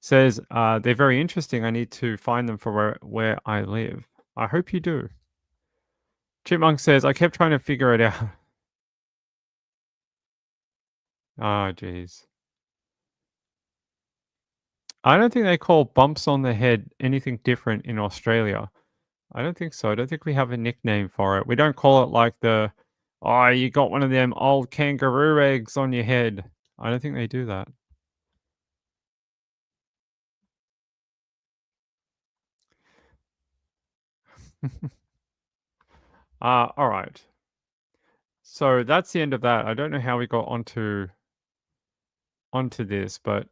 says they're very interesting. I need to find them for where I live. I hope you do. Chipmunk says I kept trying to figure it out. Oh, geez. I don't think they call bumps on the head anything different in Australia. I don't think so. I don't think we have a nickname for it. We don't call it like the, oh, you got one of them old kangaroo eggs on your head. I don't think they do that. All right. So that's the end of that. I don't know how we got onto this, but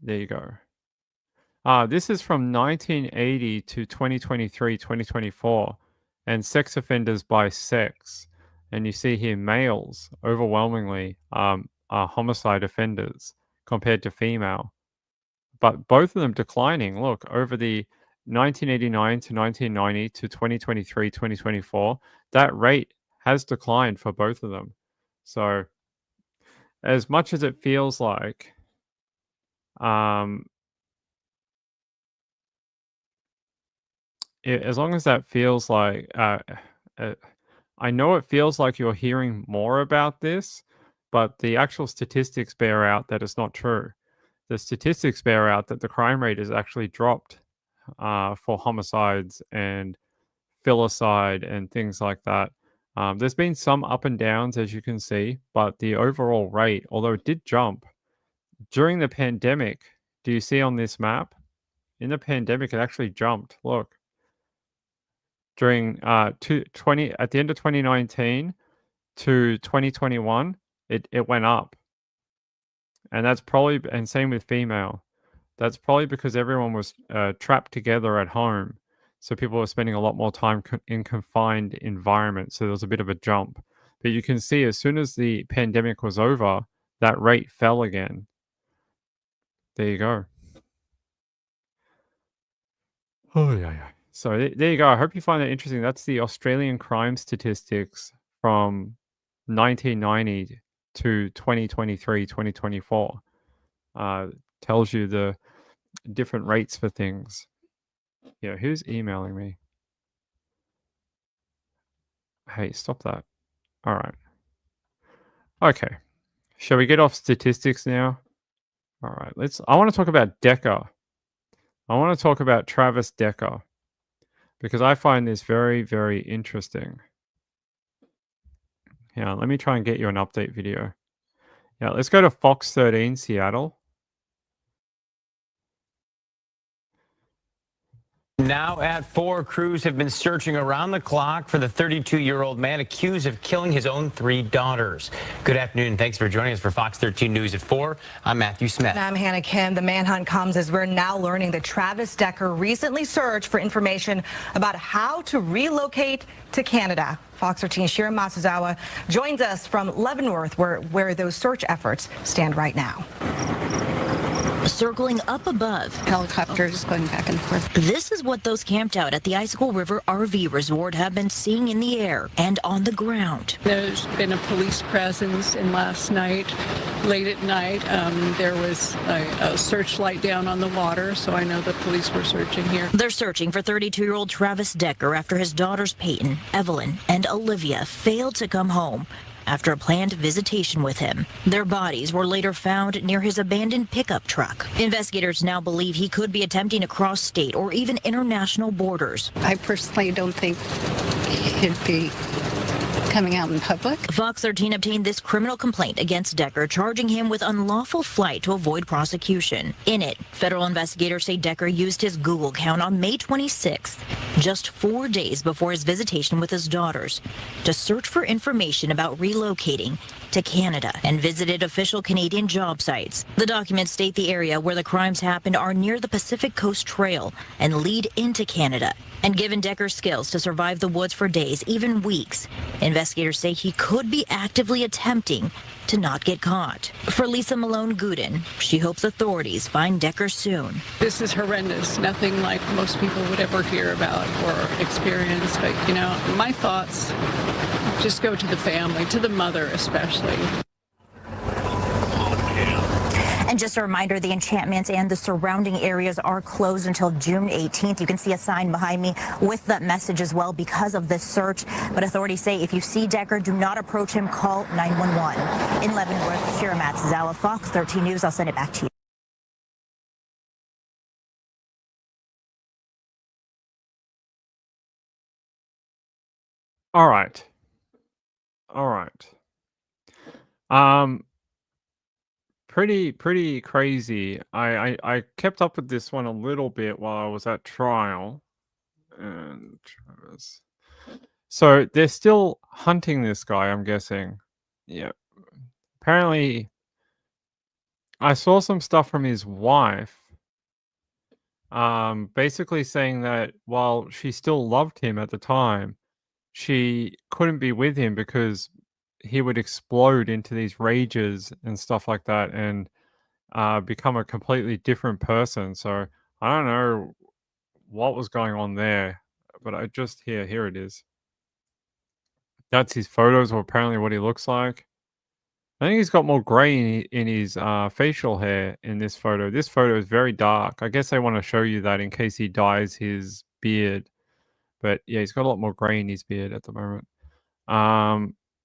there you go. This is from 1980 to 2023, 2024, and sex offenders by sex. And you see here males overwhelmingly are homicide offenders compared to female. But both of them declining. Look, over the 1989 to 1990 to 2023, 2024, that rate has declined for both of them. So as much as it feels like as long as that feels like I know it feels like you're hearing more about this, but the actual statistics bear out that it's not true. The statistics bear out that the crime rate has actually dropped for homicides and filicide and things like that. There's been some up and downs, as you can see, but the overall rate, although it did jump during the pandemic, do you see on this map? In the pandemic, it actually jumped. Look, during at the end of 2019 to 2021, it went up, and that's probably, and same with female. That's probably because everyone was trapped together at home. So people were spending a lot more time in confined environments. So there was a bit of a jump. But you can see as soon as the pandemic was over, that rate fell again. There you go. Oh, yeah. So there you go. I hope you find that interesting. That's the Australian crime statistics from 1990 to 2023, 2024. Tells you the different rates for things. Yeah, who's emailing me? Hey, stop that. All right. Okay. Shall we get off statistics now? All right. I want to talk about Decker. I want to talk about Travis Decker because I find this very, very interesting. Yeah, let me try and get you an update video. Yeah, let's go to Fox 13 Seattle. Now at 4, crews have been searching around the clock for the 32-year-old man accused of killing his own 3 daughters. Good afternoon. Thanks for joining us for Fox 13 News at 4. I'm Matthew Smith. And I'm Hannah Kim. The manhunt comes as we're now learning that Travis Decker recently searched for information about how to relocate to Canada. Fox 13 Shira Matsuzawa joins us from Leavenworth, where those search efforts stand right now. Circling up above, helicopters going back and forth. This is what those camped out at the Icicle River RV Resort have been seeing in the air and on the ground. There's been a police presence, and last night, late at night, there was a searchlight down on the water, so I know the police were searching here. They're searching for 32-year-old Travis Decker after his daughters Peyton, Evelyn, and Olivia failed to come home after a planned visitation with him. Their bodies were later found near his abandoned pickup truck. Investigators now believe he could be attempting to cross state or even international borders. I personally don't think he'd be coming out in public. Fox 13 obtained this criminal complaint against Decker, charging him with unlawful flight to avoid prosecution. In it, federal investigators say Decker used his Google account on May 26th, just 4 days before his visitation with his daughters, to search for information about relocating to Canada and visited official Canadian job sites. The documents state the area where the crimes happened are near the Pacific Coast Trail and lead into Canada. And given Decker's skills to survive the woods for days, even weeks, investigators say he could be actively attempting to not get caught. For Lisa Malone-Gooden, she hopes authorities find Decker soon. This is horrendous. Nothing like most people would ever hear about or experience. But, you know, my thoughts just go to the family, to the mother especially. And just a reminder, the encampments and the surrounding areas are closed until June 18th. You can see a sign behind me with that message as well because of this search. But authorities say if you see Decker, do not approach him, call 911. In Leavenworth, Shira Matsuzawa, Fox 13 News. I'll send it back to you. All right. Pretty crazy. I kept up with this one a little bit while I was at trial, and so they're still hunting this guy, I'm guessing. Yeah. Apparently, I saw some stuff from his wife, basically saying that while she still loved him at the time, she couldn't be with him because he would explode into these rages and stuff like that and become a completely different person. So I don't know what was going on there, but I just here it is. That's his photos, or apparently what he looks like. I think he's got more gray in his facial hair in this photo. This photo is very dark. I guess they want to show you that in case he dyes his beard. But yeah, he's got a lot more gray in his beard at the moment.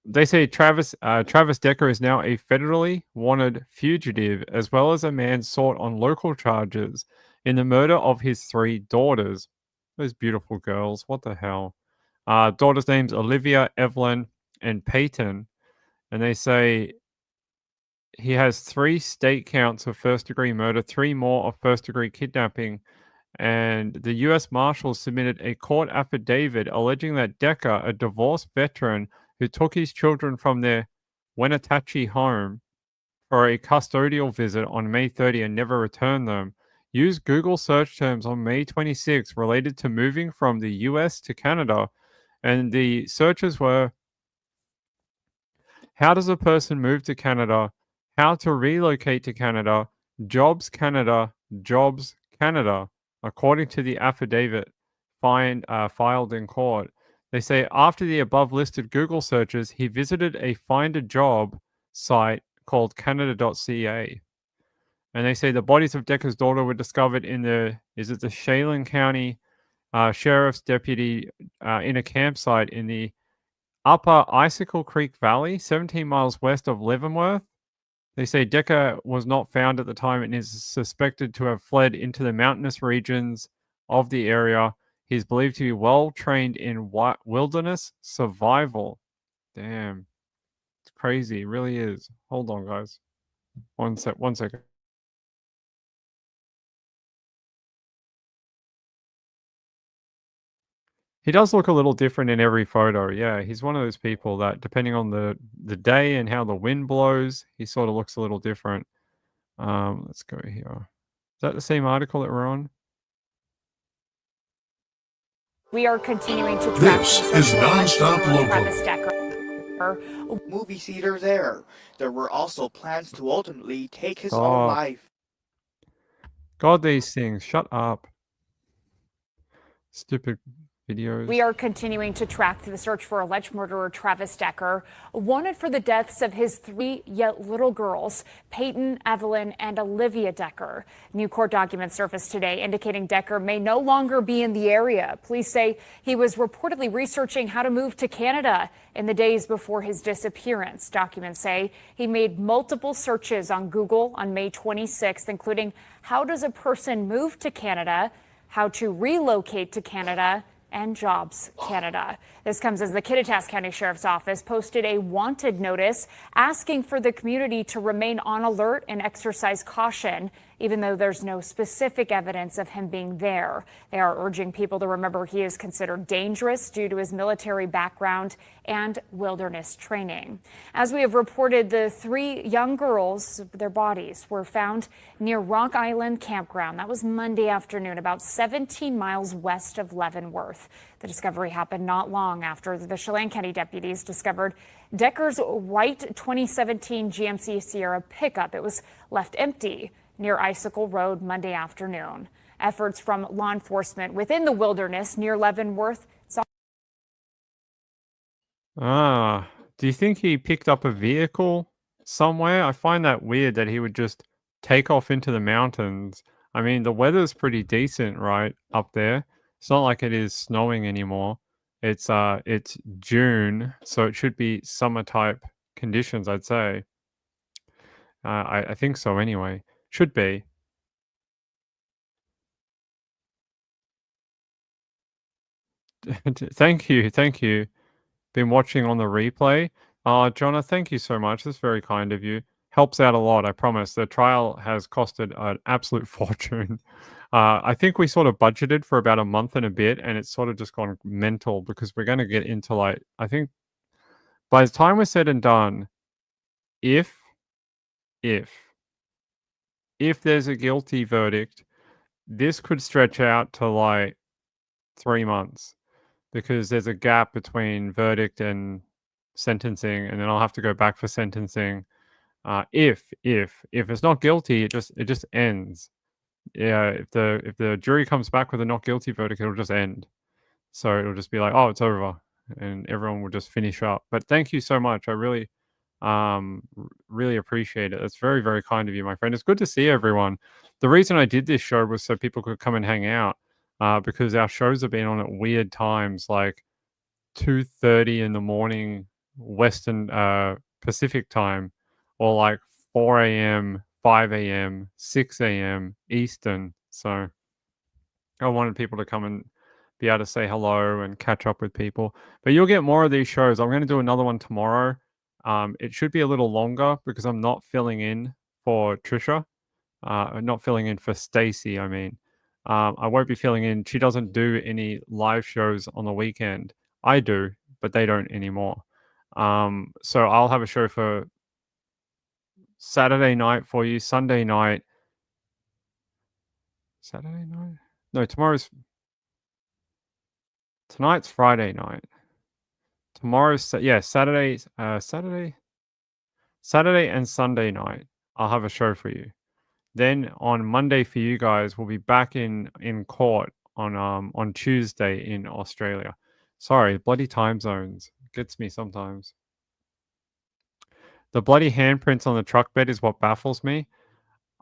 They say Travis Decker is now a federally wanted fugitive, as well as a man sought on local charges in the murder of his 3 daughters. Those beautiful girls. What the hell? Daughters' names Olivia, Evelyn, and Peyton. And they say he has 3 state counts of first-degree murder, 3 more of first-degree kidnapping. And the U.S. Marshals submitted a court affidavit alleging that Decker, a divorced veteran who took his children from their Wenatchee home for a custodial visit on May 30 and never returned them, used Google search terms on May 26 related to moving from the U.S. to Canada. And the searches were: how does a person move to Canada? How to relocate to Canada? Jobs Canada, Jobs Canada, according to the affidavit filed in court. They say after the above listed Google searches, he visited a find a job site called Canada.ca. And they say the bodies of Decker's daughter were discovered in the Chelan County Sheriff's Deputy in a campsite in the Upper Icicle Creek Valley, 17 miles west of Leavenworth. They say Decker was not found at the time and is suspected to have fled into the mountainous regions of the area. He is believed to be well trained in wilderness survival. Damn. It's crazy. It really is. Hold on, guys. One second. He does look a little different in every photo. Yeah, he's one of those people that, depending on the day and how the wind blows, he sort of looks a little different. Let's go here. Is that the same article that we're on? We are continuing to track This is Nonstop Travis Local. Decker. Movie theater there. There were also plans to ultimately take his own life. God, these things. Shut up. Stupid videos. We are continuing to track the search for alleged murderer Travis Decker, wanted for the deaths of his 3 yet little girls, Peyton, Evelyn, and Olivia Decker. New court documents surfaced today indicating Decker may no longer be in the area. Police say he was reportedly researching how to move to Canada in the days before his disappearance. Documents say he made multiple searches on Google on May 26th, including how does a person move to Canada, how to relocate to Canada, and Jobs Canada. This comes as the Kittitas County Sheriff's Office posted a wanted notice asking for the community to remain on alert and exercise caution, even though there's no specific evidence of him being there. They are urging people to remember he is considered dangerous due to his military background and wilderness training. As we have reported, the 3 young girls, their bodies were found near Rock Island Campground. That was Monday afternoon, about 17 miles west of Leavenworth. The discovery happened not long after the Chelan County deputies discovered Decker's white 2017 GMC Sierra pickup. It was left empty near Icicle Road Monday afternoon. Efforts from law enforcement within the wilderness near Leavenworth. Do you think he picked up a vehicle somewhere? I find that weird that he would just take off into the mountains. I mean, the weather's pretty decent, right, up there. It's not like it is snowing anymore. It's June, so it should be summer type conditions, I'd say. I think so anyway. Should be. Thank you. Been watching on the replay. Jonna, thank you so much. That's very kind of you. Helps out a lot, I promise. The trial has costed an absolute fortune. I think we sort of budgeted for about a month and a bit, and it's sort of just gone mental because we're going to get into, like, I think by the time we're said and done, if there's a guilty verdict, this could stretch out to like 3 months because there's a gap between verdict and sentencing, and then I'll have to go back for sentencing. If it's not guilty, it just ends. Yeah, if the jury comes back with a not guilty verdict, it'll just end. So it'll just be like, oh, it's over, and everyone will just finish up. But thank you so much. I really appreciate it. It's very, very kind of you, my friend. It's good to see everyone. The reason I did this show was so people could come and hang out. because our shows have been on at weird times, like 2:30 in the morning Western Pacific time, or like 4 a.m., 5 a.m., 6 a.m. Eastern. So I wanted people to come and be able to say hello and catch up with people. But you'll get more of these shows. I'm going to do another one tomorrow. It should be a little longer because I'm not filling in for Trisha. Not filling in for Stacy, I mean. I won't be filling in. She doesn't do any live shows on the weekend. I do, but they don't anymore. So I'll have a show for Saturday night for you, Sunday night. Saturday night? No, tonight's Friday night. Tomorrow's Saturday and Sunday night. I'll have a show for you. Then on Monday for you guys, we'll be back in court on Tuesday in Australia. Sorry, bloody time zones gets me sometimes. The bloody handprints on the truck bed is what baffles me.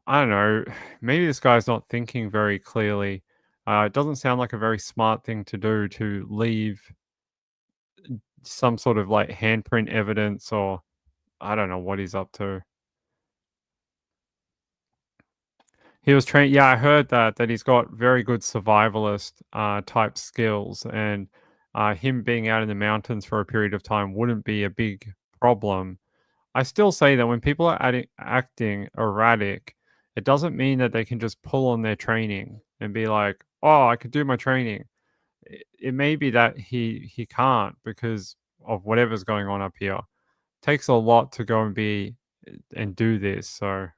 I don't know. Maybe this guy's not thinking very clearly. It doesn't sound like a very smart thing to do, to leave some sort of like handprint evidence, or I don't know what he's up to. He was trained. Yeah, I heard that he's got very good survivalist type skills, and him being out in the mountains for a period of time wouldn't be a big problem. I still say that when people are acting erratic, it doesn't mean that they can just pull on their training and be like, "Oh, I could do my training." It may be that he can't because of whatever's going on up here. It takes a lot to go and do this. So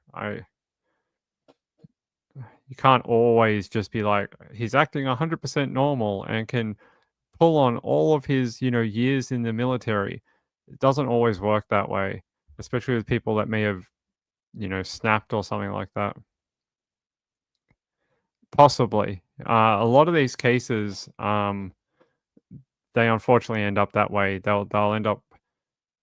you can't always just be like, he's acting 100% normal and can pull on all of his, years in the military. It doesn't always work that way, especially with people that may have, snapped or something like that. Possibly. A lot of these cases, they unfortunately end up that way. They'll end up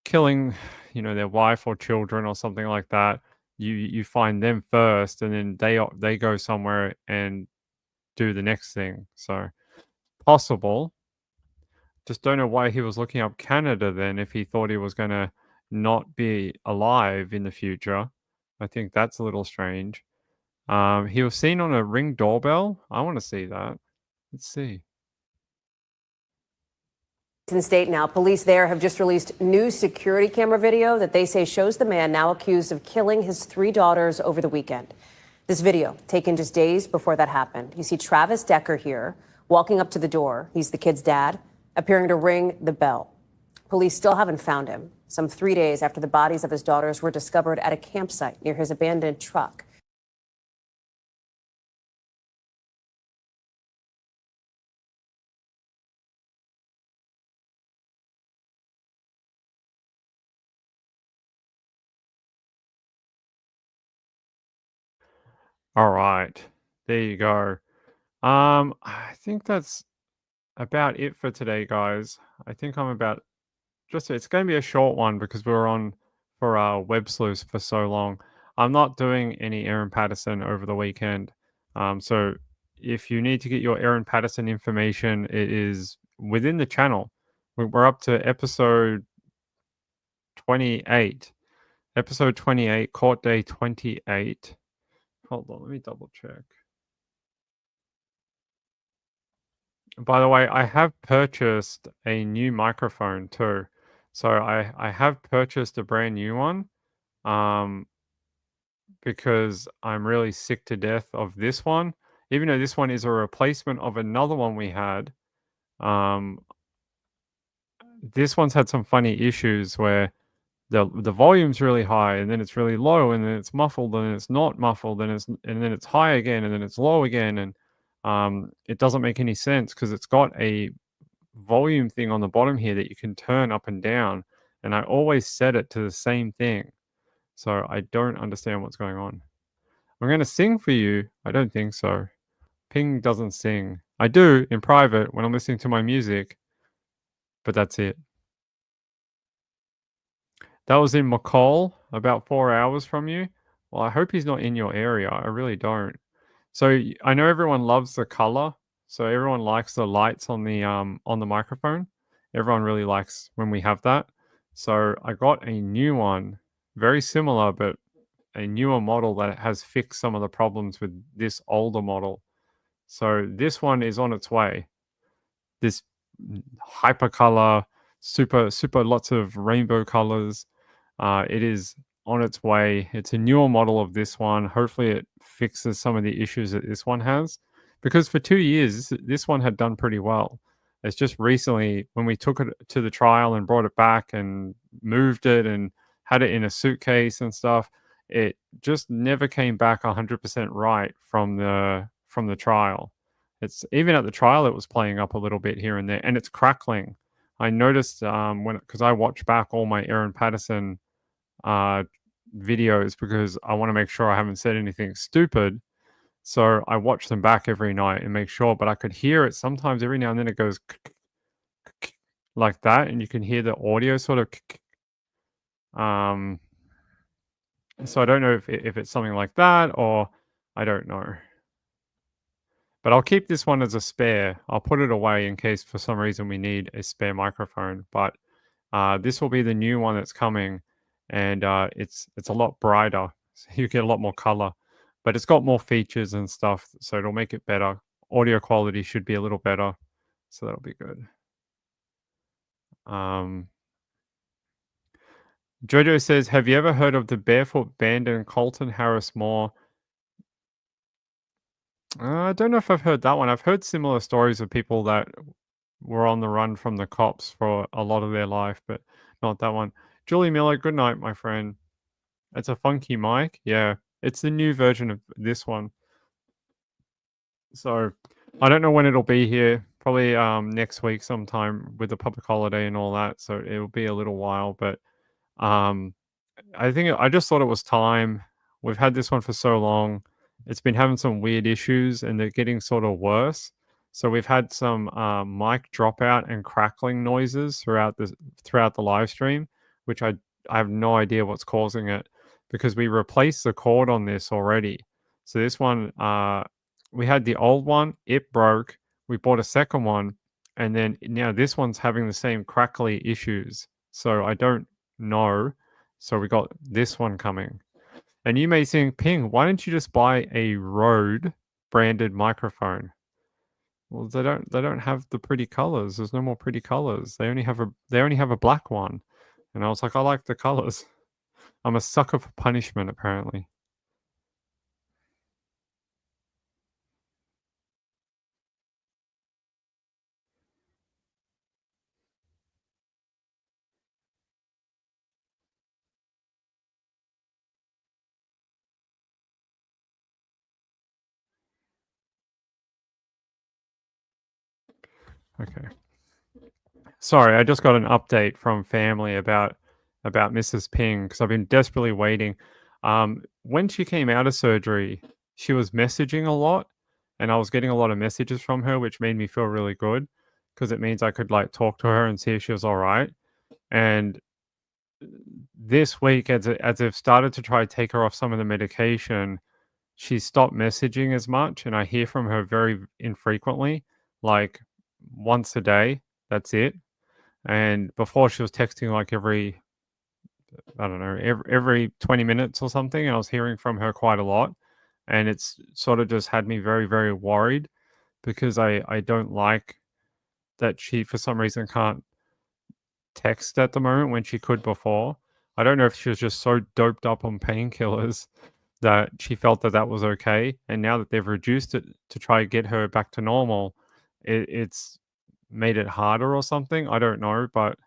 killing, their wife or children or something like that. You find them first, and then they go somewhere and do the next thing. So possible. Just don't know why he was looking up Canada then if he thought he was going to not be alive in the future. I think that's a little strange. He was seen on a Ring doorbell. I want to see that. Let's see. State now, police there have just released new security camera video that they say shows the man now accused of killing his 3 daughters over the weekend. This video taken just days before that happened. You see Travis Decker here walking up to the door. He's the kid's dad, appearing to ring the bell. Police still haven't found him, some 3 days after the bodies of his daughters were discovered at a campsite near his abandoned truck. All right. There you go. I think that's about it for today, guys. I think I'm about it's going to be a short one because we were on for web sleuths for so long. I'm not doing any Aaron Patterson over the weekend. So if you need to get your Aaron Patterson information, it is within the channel. We're up to episode 28. Episode 28, court day 28. Hold on, let me double check. By the way, I have purchased a new microphone too. So I have purchased a brand new one because I'm really sick to death of this one. Even though this one is a replacement of another one we had, this one's had some funny issues where the volume's really high and then it's really low and then it's muffled and then it's not muffled and then it's high again and then it's low again, and it doesn't make any sense because it's got a volume thing on the bottom here that you can turn up and down, and I always set it to the same thing, so I don't understand what's going on. I'm going to sing for you. I don't think so. Ping doesn't sing. I do in private when I'm listening to my music, but that's it. That was in McCall, about 4 hours from you. Well, I hope he's not in your area. I really don't. So I know everyone loves the color So everyone likes the lights on the microphone. Everyone really likes when we have that. So I got a new one, very similar, but a newer model that has fixed some of the problems with this older model. So this one is on its way. This hypercolor, super lots of rainbow colors. It is on its way. It's a newer model of this one. Hopefully it fixes some of the issues that this one has. Because for 2 years, this one had done pretty well. It's just recently when we took it to the trial and brought it back and moved it and had it in a suitcase and stuff, it just never came back 100% right from the trial. It's even at the trial, it was playing up a little bit here and there, and it's crackling. I noticed because I watch back all my Aaron Patterson videos because I want to make sure I haven't said anything stupid. So I watch them back every night and make sure, but I could hear it sometimes every now and then it goes like that, and you can hear the audio sort of. So I don't know if it's something like that or I don't know. But I'll keep this one as a spare. I'll put it away in case for some reason we need a spare microphone. But this will be the new one that's coming, and it's a lot brighter. So you get a lot more color, but it's got more features and stuff, so it'll make it better. Audio quality should be a little better, so that'll be good. Jojo says, have you ever heard of the Barefoot Band and Colton Harris Moore? I don't know if I've heard that one. I've heard similar stories of people that were on the run from the cops for a lot of their life, but not that one. Julie Miller, good night, my friend. It's a funky mic. Yeah, it's the new version of this one. So I don't know when it'll be here. Probably next week sometime with the public holiday and all that. So it'll be a little while, but I think I just thought it was time. We've had this one for so long. It's been having some weird issues and they're getting sort of worse. So we've had some mic dropout and crackling noises throughout the live stream, which I have no idea what's causing it because we replaced the cord on this already. So this one, we had the old one, it broke. We bought a second one, and then now this one's having the same crackly issues. So I don't know. So we got this one coming. And you may think, Ping, why don't you just buy a Rode branded microphone? Well, they don't have the pretty colors. There's no more pretty colors. They only have a black one. And I was like, I like the colors. I'm a sucker for punishment, apparently. Okay. Sorry, I just got an update from family about Mrs. Ping because I've been desperately waiting. When she came out of surgery, she was messaging a lot, and I was getting a lot of messages from her, which made me feel really good because it means I could like talk to her and see if she was all right. And this week, as I've started to try to take her off some of the medication, she stopped messaging as much, and I hear from her very infrequently, like once a day. That's it. And before she was texting like every, I don't know, every 20 minutes or something. And I was hearing from her quite a lot. And it's sort of just had me very, very worried because I don't like that she, for some reason, can't text at the moment when she could before. I don't know if she was just so doped up on painkillers that she felt that that was okay. And now that they've reduced it to try to get her back to normal, it's made it harder or something. I don't know, but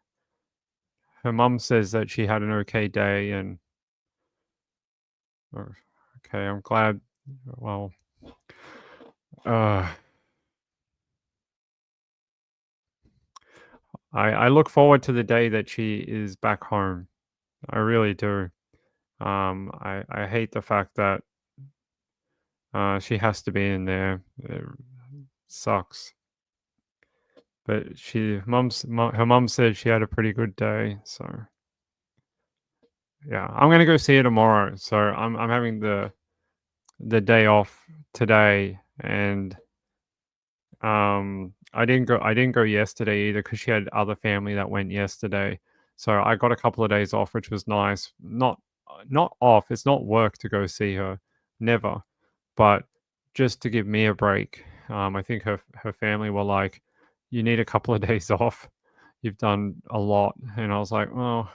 her mum says that she had an okay day and okay, I'm glad. Well, I look forward to the day that she is back home. I really do. I hate the fact that she has to be in there. It sucks. But her mum said she had a pretty good day, so yeah, I'm gonna go see her tomorrow. So I'm having the day off today, and I didn't go yesterday either because she had other family that went yesterday. So I got a couple of days off, which was nice. Not off. It's not work to go see her, never. But just to give me a break. I think her family were like, "You need a couple of days off. You've done a lot." And I was like, "Well,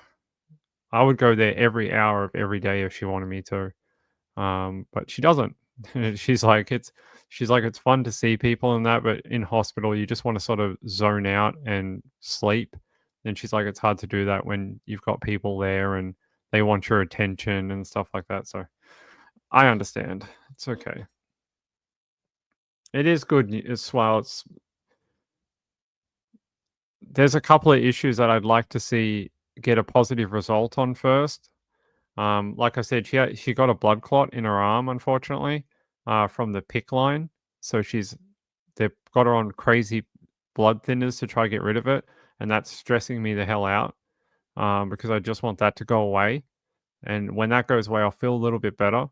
I would go there every hour of every day if she wanted me to." But she doesn't. she's like it's fun to see people and that, but in hospital you just want to sort of zone out and sleep. And she's like, it's hard to do that when you've got people there and they want your attention and stuff like that. So I understand. It's okay. It is good as well. There's a couple of issues that I'd like to see get a positive result on first. Like I said, she got a blood clot in her arm, unfortunately, from the PIC line. So they've got her on crazy blood thinners to try to get rid of it, and that's stressing me the hell out, because I just want that to go away. And when that goes away, I'll feel a little bit better.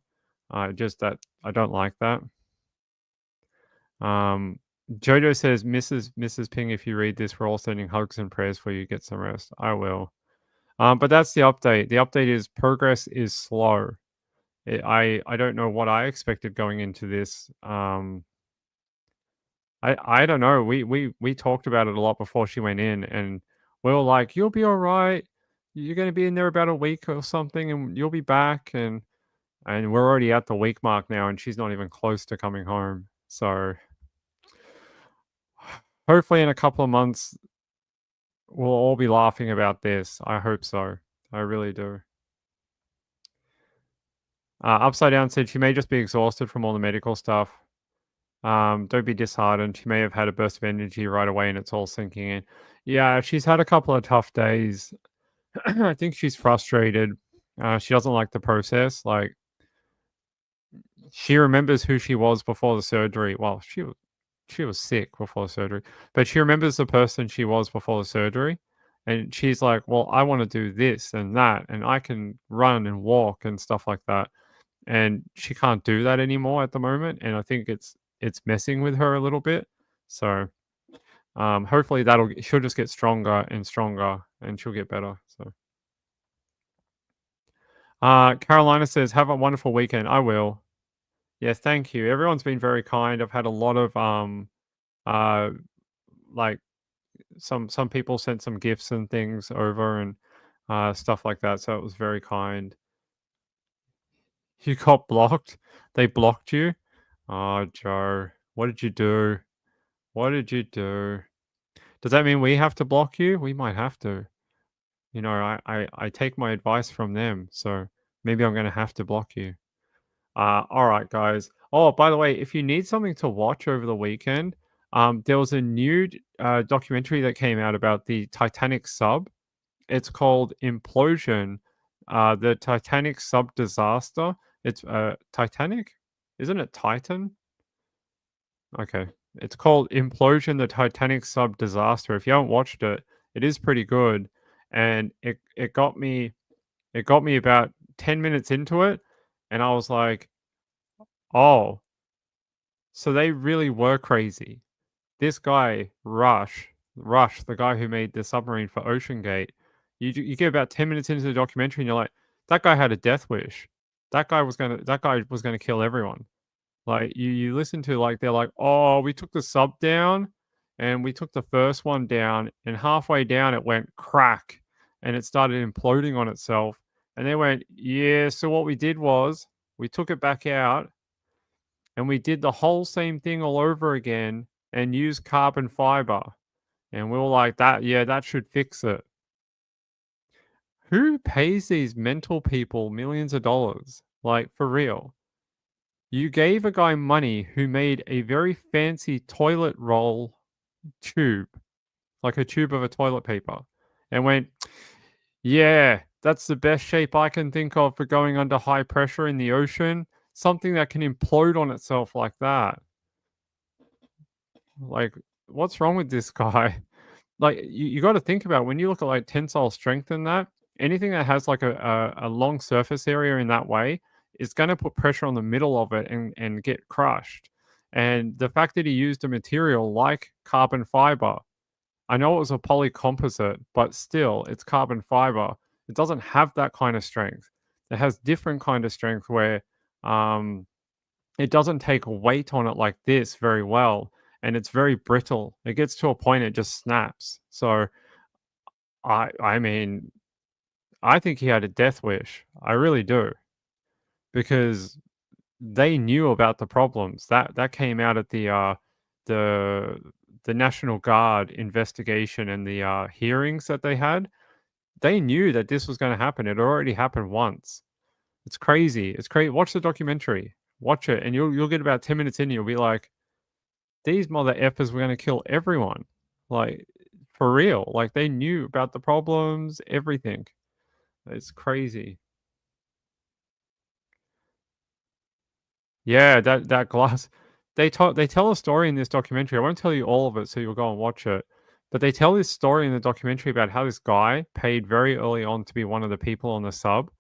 Just that I don't like that. Jojo says, Mrs. Ping, if you read this, we're all sending hugs and prayers for you. Get some rest. I will. But that's the update. The update is progress is slow. I don't know what I expected going into this. I don't know. We talked about it a lot before she went in, and we were like, "You'll be all right. You're going to be in there about a week or something, and you'll be back." And we're already at the week mark now, and she's not even close to coming home. So hopefully, in a couple of months, we'll all be laughing about this. I hope so. I really do. Upside Down said she may just be exhausted from all the medical stuff. Don't be disheartened. She may have had a burst of energy right away and it's all sinking in. Yeah, she's had a couple of tough days. I think she's frustrated. She doesn't like the process. Like, she remembers who she was before the surgery. Well, she was sick before the surgery, but she remembers the person she was before the surgery. And she's like, well, I want to do this and that, and I can run and walk and stuff like that. And she can't do that anymore at the moment. And I think it's messing with her a little bit. So hopefully she'll just get stronger and stronger and she'll get better. So Carolina says, have a wonderful weekend. I will. Yes, thank you. Everyone's been very kind. I've had a lot of like some people sent some gifts and things over and stuff like that. So it was very kind. You got blocked? They blocked you? Oh, Joe, what did you do? What did you do? Does that mean we have to block you? We might have to. You know, I take my advice from them, so maybe I'm going to have to block you. All right, guys. Oh, by the way, if you need something to watch over the weekend, there was a new documentary that came out about the Titanic sub. It's called Implosion, the Titanic sub disaster. It's Titanic? Isn't it Titan? Okay. It's called Implosion, the Titanic sub disaster. If you haven't watched it, it is pretty good. And it got me about 10 minutes into it, and I was like, oh, so they really were crazy. This guy, Rush, the guy who made the submarine for Ocean Gate, you get about 10 minutes into the documentary and you're like, that guy had a death wish. That guy was gonna kill everyone. Like you listen to, like, they're like, oh, we took the sub down and we took the first one down, and halfway down it went crack and it started imploding on itself. And they went, yeah, so what we did was we took it back out and we did the whole same thing all over again and used carbon fiber. And we were like, that should fix it. Who pays these mental people millions of dollars? Like, for real. You gave a guy money who made a very fancy toilet roll tube, like a tube of a toilet paper, and went, yeah, that's the best shape I can think of for going under high pressure in the ocean. Something that can implode on itself like that. Like, what's wrong with this guy? Like, you got to think about, when you look at like tensile strength and that, anything that has like a long surface area in that way is going to put pressure on the middle of it and get crushed. And the fact that he used a material like carbon fiber, I know it was a polycomposite, but still, it's carbon fiber. It doesn't have that kind of strength. It has different kind of strength where it doesn't take weight on it like this very well, and it's very brittle. It gets to a point it just snaps. So I mean, I think he had a death wish. I really do, because they knew about the problems that came out at the the National Guard investigation and the hearings that they had. They knew that this was going to happen. It already happened once. It's crazy. It's crazy. Watch the documentary. Watch it, and you'll get about 10 minutes in. You'll be like, these mother effers were going to kill everyone. Like, for real. Like, they knew about the problems, everything. It's crazy. Yeah, that glass. They tell a story in this documentary. I won't tell you all of it, so you'll go and watch it. But they tell this story in the documentary about how this guy paid very early on to be one of the people on the sub.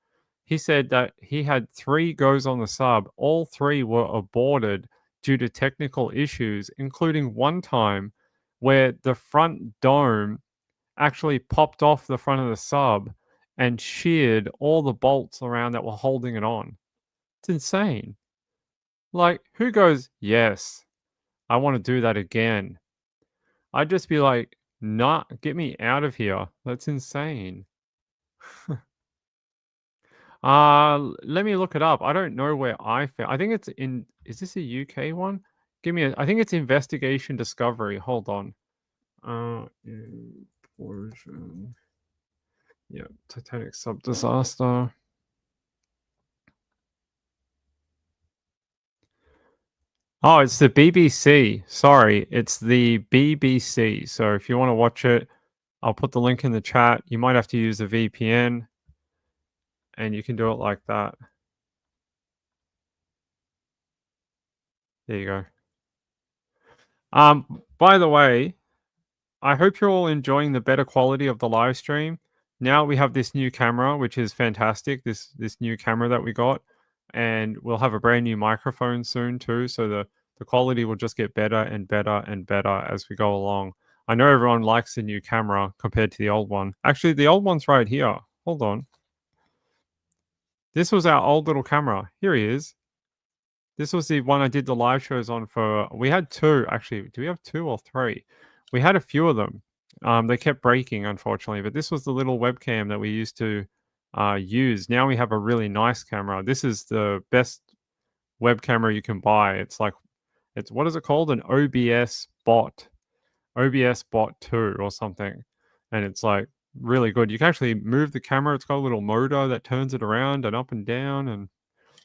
He said that he had 3 goes on the sub. All 3 were aborted due to technical issues, including one time where the front dome actually popped off the front of the sub and sheared all the bolts around that were holding it on. It's insane. Like, who goes, yes, I want to do that again? I'd just be like, nah, get me out of here. That's insane. Let me look it up. I don't know where I found. I think it's in. Is this a UK one? I think it's Investigation Discovery. Hold on. Implosion. Yeah, Titanic sub disaster. Oh, it's the BBC. Sorry, it's the BBC. So if you want to watch it, I'll put the link in the chat. You might have to use a VPN, and you can do it like that. There you go. By the way, I hope you're all enjoying the better quality of the live stream. Now we have this new camera, which is fantastic. This new camera that we got, and we'll have a brand new microphone soon too. So the quality will just get better and better and better as we go along. I know everyone likes the new camera compared to the old one. Actually, the old one's right here. Hold on. This was our old little camera. Here he is. This was the one I did the live shows on for. We had 2 actually. Do we have 2 or 3? We had a few of them. They kept breaking, unfortunately. But this was the little webcam that we used to use. Now we have a really nice camera. This is the best web camera you can buy. It's what is it called? An OBS bot 2 or something. And it's like really good. You can actually move the camera. It's got a little motor that turns it around and up and down. And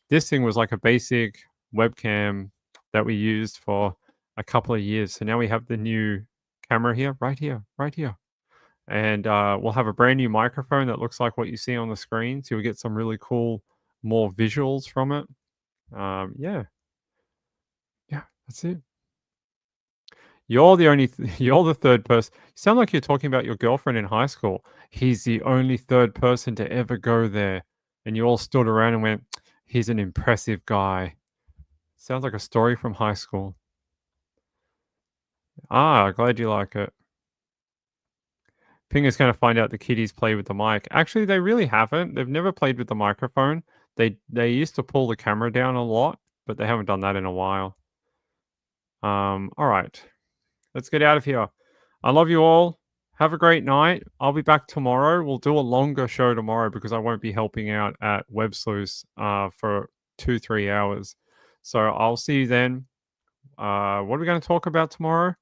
this thing was like a basic webcam that we used for a couple of years. So now we have the new camera here, right here. And we'll have a brand new microphone that looks like what you see on the screen. So you'll get some really cool, more visuals from it. Yeah, that's it. You're the third person. You sound like you're talking about your girlfriend in high school. He's the only third person to ever go there. And you all stood around and went, he's an impressive guy. Sounds like a story from high school. Glad you like it. Ping is going to find out the kiddies play with the mic. Actually, they really haven't. They've never played with the microphone. They used to pull the camera down a lot, but they haven't done that in a while. All right. Let's get out of here. I love you all. Have a great night. I'll be back tomorrow. We'll do a longer show tomorrow because I won't be helping out at Web Sleuth for 2-3 hours. So I'll see you then. What are we going to talk about tomorrow?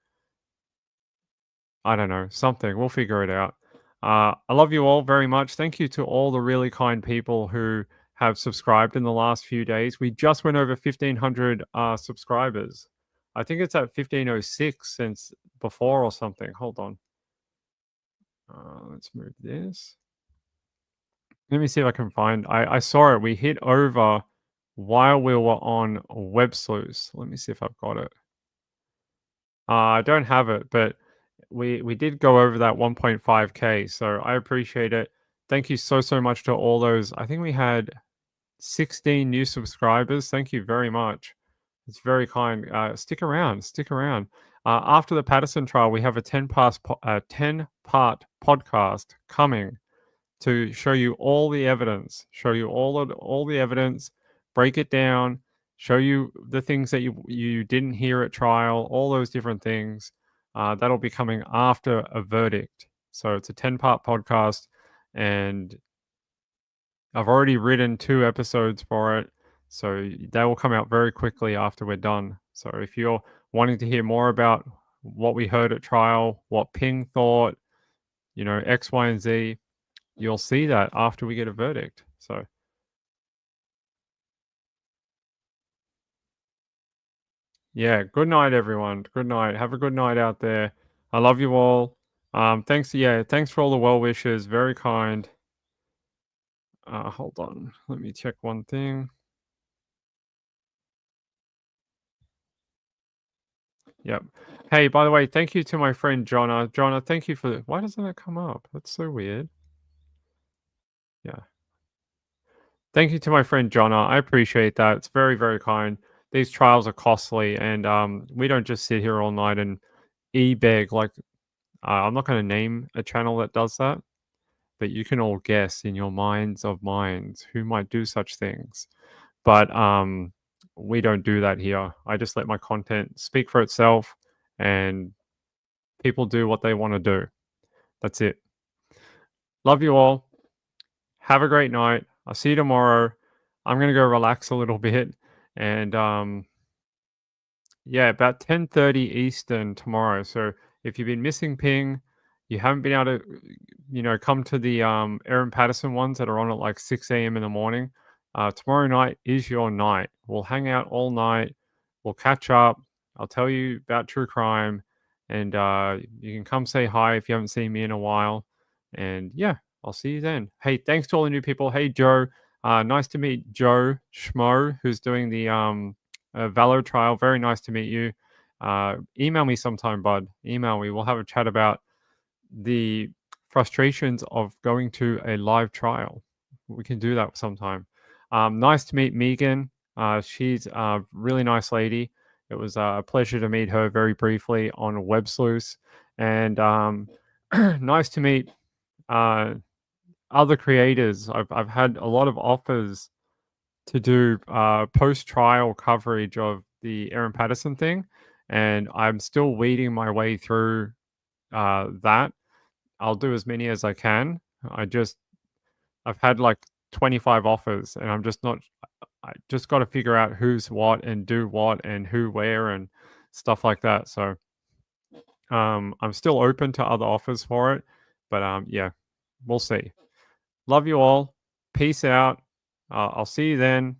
I don't know. Something. We'll figure it out. I love you all very much. Thank you to all the really kind people who have subscribed in the last few days. We just went over 1,500 subscribers. I think it's at 1506 since before or something. Hold on. Let's move this. Let me see if I can find. I saw it. We hit over while we were on Web Sleuth. Let me see if I've got it. I don't have it, but we did go over that 1.5K. So I appreciate it. Thank you so much to all those. I think we had 16 new subscribers. Thank you very much. It's very kind. Stick around. Stick around. After the Patterson trial, we have a 10-part podcast coming to show you all the evidence, show you all the evidence, break it down, show you the things that you didn't hear at trial, all those different things. That'll be coming after a verdict. So it's a 10-part podcast, and I've already written 2 episodes for it. So they will come out very quickly after we're done. So if you're wanting to hear more about what we heard at trial, what Ping thought, X, Y, and Z, you'll see that after we get a verdict. So yeah, good night, everyone. Good night. Have a good night out there. I love you all. Thanks for all the well wishes. Very kind. Hold on. Let me check one thing. Yep. Hey, by the way, thank you to my friend Jonna. Jonna, thank you for why doesn't it come up? That's so weird. Yeah. Thank you to my friend Jonna. I appreciate that. It's very, very kind. These trials are costly, and we don't just sit here all night and e-beg. Like, I'm not going to name a channel that does that, but you can all guess in your minds of minds who might do such things. But we don't do that here. I just let my content speak for itself, and people do what they want to do. That's it. Love you all. Have a great night. I'll see you tomorrow. I'm going to go relax a little bit. And yeah, about 10:30 Eastern tomorrow. So if you've been missing Ping, you haven't been able to, come to the Erin Patterson ones that are on at like 6 a.m. in the morning. Tomorrow night is your night. We'll hang out all night. We'll catch up. I'll tell you about true crime. And you can come say hi if you haven't seen me in a while. And yeah, I'll see you then. Hey, thanks to all the new people. Hey, Joe. Nice to meet Joe Schmo, who's doing the Valor trial. Very nice to meet you. Email me sometime, bud. Email me. We'll have a chat about the frustrations of going to a live trial. We can do that sometime. Nice to meet Megan. She's a really nice lady. It was a pleasure to meet her very briefly on Web Sleuth. And nice to meet other creators. I've had a lot of offers to do post-trial coverage of the Erin Patterson thing, and I'm still weeding my way through that. I'll do as many as I can. I've had like 25 offers, and I'm just not. I just got to figure out who's what and do what and who where and stuff like that. So I'm still open to other offers for it, but yeah, we'll see. Love you all. Peace out. I'll see you then.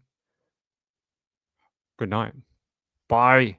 Good night. Bye.